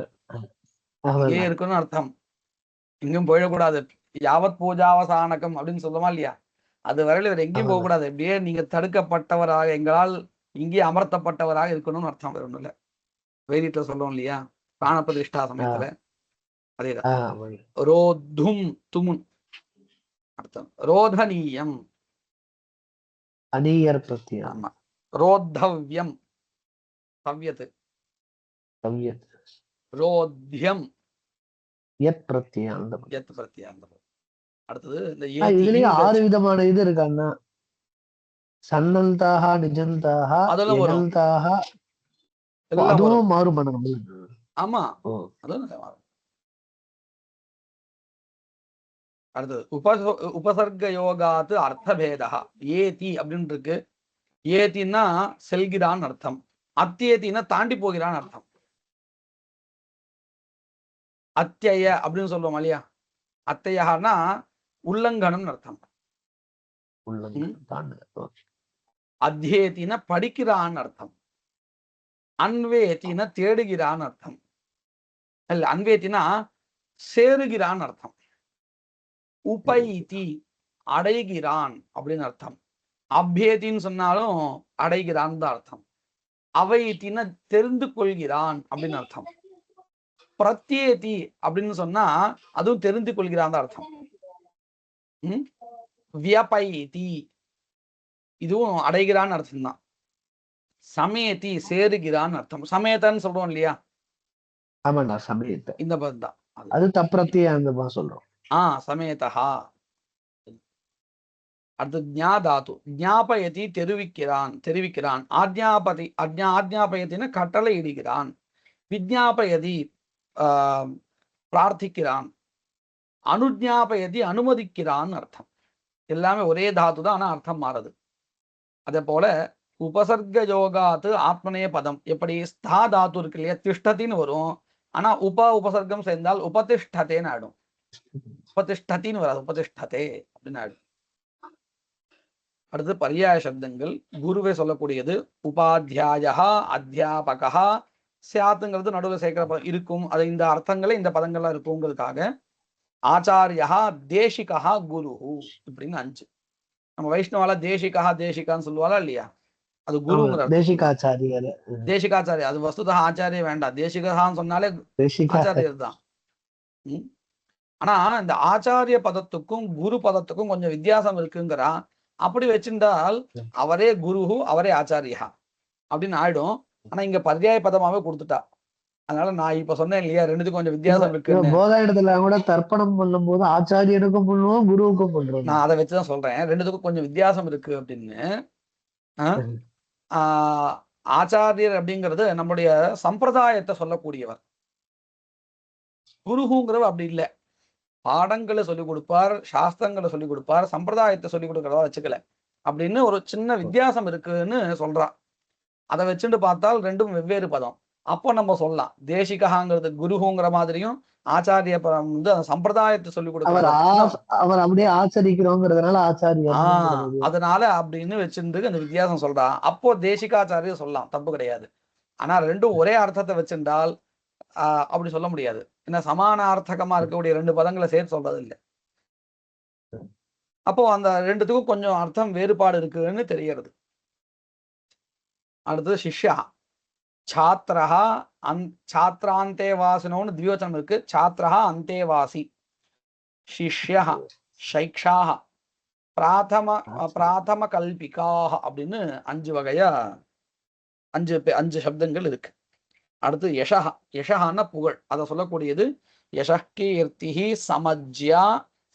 இங்கே இருக்குன்னு அர்த்தம் எங்கேயும் போயிடக்கூடாது யாவத் பூஜாவசானகம் அப்படின்னு சொல்லுமா இல்லையா அது வரையில இவர் எங்கேயும் போக கூடாது இப்படியே நீங்க தடுக்கப்பட்டவராக எங்களால் இங்கே அமர்த்தப்பட்டவராக இருக்கணும்னு அர்த்தம் வேற ஒண்ணும் இல்ல வேதியத்துல சொல்றோம் இல்லையா பிராண பிரதிஷ்டா சமயத்துல அதேதான் ரோத்தும் துமுன் அர்த்தம் ரோதனீயம் அநீயர் பிரத்யம் ஆமா ரோத்தவ்யம் தவ்யத் ரோத்யம் யத் பிரத்யாந்த அடுத்தது இந்த இதுலயே 6 விதமான இது இருக்காங்க சன்னந்தாக நிஜந்தாக எனந்தாக அதுவும் மாறுபடும் ஆமா அதுவும் மாறும். அடுத்தது உபசர்க யோகாத்து அர்த்தபேதா ஏதி அப்படின்னு இருக்கு ஏத்தின்னா செல்கிறான் அர்த்தம் அத்தியேத்தின்னா தாண்டி போகிறான் அர்த்தம் அத்திய அப்படின்னு சொல்லுவோம் இல்லையா அத்தையானா உல்லங்கனம் அர்த்தம் அத்தியேத்தின படிக்கிறான் அர்த்தம் அன்வேத்தின தேடுகிறான் அர்த்தம் இல்ல அன்வேத்தினா சேருகிறான் அர்த்தம் உபைத்தி அடைகிறான் அப்படின்னு அர்த்தம் அபேத்தின்னு சொன்னாலும் அடைகிறான் தான் அர்த்தம் அவைத்தின தெரிந்து கொள்கிறான் அப்படின்னு அர்த்தம் பிரத்யேதி அப்படின்னு சொன்னா அதுவும் தெரிந்து கொள்கிறான் தான் அர்த்தம் வியபைதி இதுவும் அடைகிறான்னு அர்த்தம் தான் சமயத்தி சேருகிறான்னு அர்த்தம் சமயத்தான்னு சொல்றோம் இல்லையா ஆமாண்ணா சமயத்தை இந்த பதம் தான் அது தப்பிரத்திய சொல்றோம் சமயத்தா அடுத்து ஞாதாத்து ஞாபயதி தெரிவிக்கிறான் ஆஜ்ஞாபயத்தின கட்டளை இடுகிறான் விஜ்ஞாபயதி பிரார்த்திக்கிறான் அனுஜ்ஞாபயதி அனுமதிக்கிறான் அர்த்தம் எல்லாமே ஒரே தாத்து தான் ஆனா அர்த்தம் மாறுது அதே போல உபசர்க யோகாத்து ஆத்மனே பதம் எப்படி ஸ்தா தாத்து இருக்கு இல்லையா திஷ்டத்தின்னு வரும் ஆனா உபசர்க்கம் சேர்ந்தால் உபதிஷ்டத்தேன்னு ஆயிடும் உபதிஷ்டத்தின்னு வராது உபதிஷ்டத்தே அப்படின்னு ஆயிடும் அடுத்து பர்யாய சப்தங்கள் குருவை சொல்லக்கூடியது உபாத்தியாயா அத்தியாபகா சியாத்துங்கிறது நடுவில் சேர்க்கிற இருக்கும் அது இந்த அர்த்தங்களே இந்த பதங்கள்லாம் இருக்குங்கிறதுக்காக ஆச்சாரியா தேசிகா குரு இப்படின்னு 5 நம்ம வைஷ்ணவால தேசிகான்னு சொல்லுவாளா இல்லையா அது குருங்கிற அர்த்தம். தேசிகாச்சாரியர். தேசிகாச்சாரிய, அது வஸ்துதா ஆச்சாரிய வேண்டாம், தேசிகான்னு சொன்னாலே தேசிகா. ஆச்சாரியர் தான். ஆனா இந்த ஆச்சாரிய பதத்துக்கும் குரு பதத்துக்கும் கொஞ்சம் வித்தியாசம் இருக்குங்கிறா. அப்படி வச்சிருந்தால் அவரே குரு, அவரே ஆச்சாரியா அப்படின்னு ஆயிடும். ஆனா இங்க பர்யாய பதமாவே கொடுத்துட்டா. அதனால நான் இப்ப சொன்னேன் இல்லையா, ரெண்டுத்துக்கும் கொஞ்சம் வித்தியாசம் இருக்குன்னு. போதாயிடத்துல கூட தர்ப்பணம் பண்ணும் போது ஆச்சாரியனுக்கும் பண்ணுவோம், குருவுக்கும் பண்றோம். நான் அதை வச்சுதான் சொல்றேன், ரெண்டுத்துக்கும் கொஞ்சம் வித்தியாசம் இருக்கு அப்படின்னு. ஆஹ் ஆச்சாரியர் அப்படிங்கிறது நம்முடைய சம்பிரதாயத்தை சொல்லக்கூடியவர். குருகுங்கிறவர் அப்படி இல்லை, பாடங்களை சொல்லிக் கொடுப்பார், சாஸ்திரங்களை சொல்லிக் கொடுப்பார், சம்பிரதாயத்தை சொல்லிக் கொடுக்கறதா வச்சுக்கல அப்படின்னு ஒரு சின்ன வித்தியாசம் இருக்குன்னு சொல்றான். அதை வச்சுட்டு பார்த்தால் ரெண்டும் வெவ்வேறு பதம். அப்போ நம்ம சொல்லலாம் தேசிகாங்கிறது குருகுங்கிற மாதிரியும், ஆச்சாரிய பதம் வந்து அந்த சம்பிரதாயத்தை சொல்லிக் கொடுக்குற அவர் அப்படியே ஆச்சரிக்கிறோங்கிறதுனால ஆச்சாரியர். அதனால அப்படின்னு வச்சிருந்து அந்த வித்தியாசம் சொல்றான். அப்போ தேசிகாச்சாரியர் சொல்லலாம், தப்பு கிடையாது. ஆனா ரெண்டும் ஒரே அர்த்தத்தை வச்சிருந்தால் அப்படி சொல்ல முடியாது. ஏன்னா சமான அர்த்தகமா இருக்கக்கூடிய ரெண்டு பதங்களை சேர்த்து சொல்றது இல்லை. அப்போ அந்த ரெண்டுத்துக்கும் கொஞ்சம் அர்த்தம் வேறுபாடு இருக்குன்னு தெரியறது. அடுத்தது சிஷ்யா. சாத்திரஹா சாத்திராந்தேவாசினோன்னு திவ்யோச்சனம் இருக்கு. சாத்திரஹா அந்தேவாசி, சிஷ்யா, சைக்ஷாஹ, பிராதம கல்பிகாஹ அப்படின்னு 5 வகையா 5 சப்தங்கள் இருக்கு. அடுத்து யசஹா. யசஹான்னா புகழ், அதை சொல்லக்கூடியது. யசகீர்த்திஹி சமஜ்யா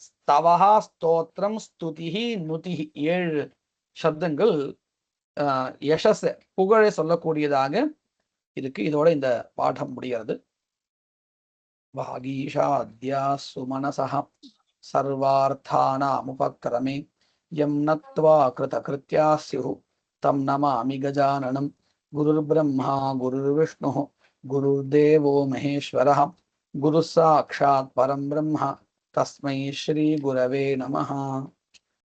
ஸ்தவஹா ஸ்தோத்திரம் ஸ்துதிஹி நுதிஹி 7 சப்தங்கள் யசஸ் புகழை சொல்லக்கூடியதாக இருக்கு. இதோட இந்த பாடம் முடிகிறது. வாகீஷாத்யா சுமனசஹ சர்வார்த்தானாமுபக்ரமே யம் நத்வா கிருதகிருத்யா ஸ்யுஹு தம் நமாமி கஜானனம். குருர்பிரம்மா குருர்விஷ்ணு குருர்தேவோ மகேஸ்வரः குரு சாக்ஷாத் பரம் பிரம்ம தஸ்மை ஸ்ரீ குரவே நமः.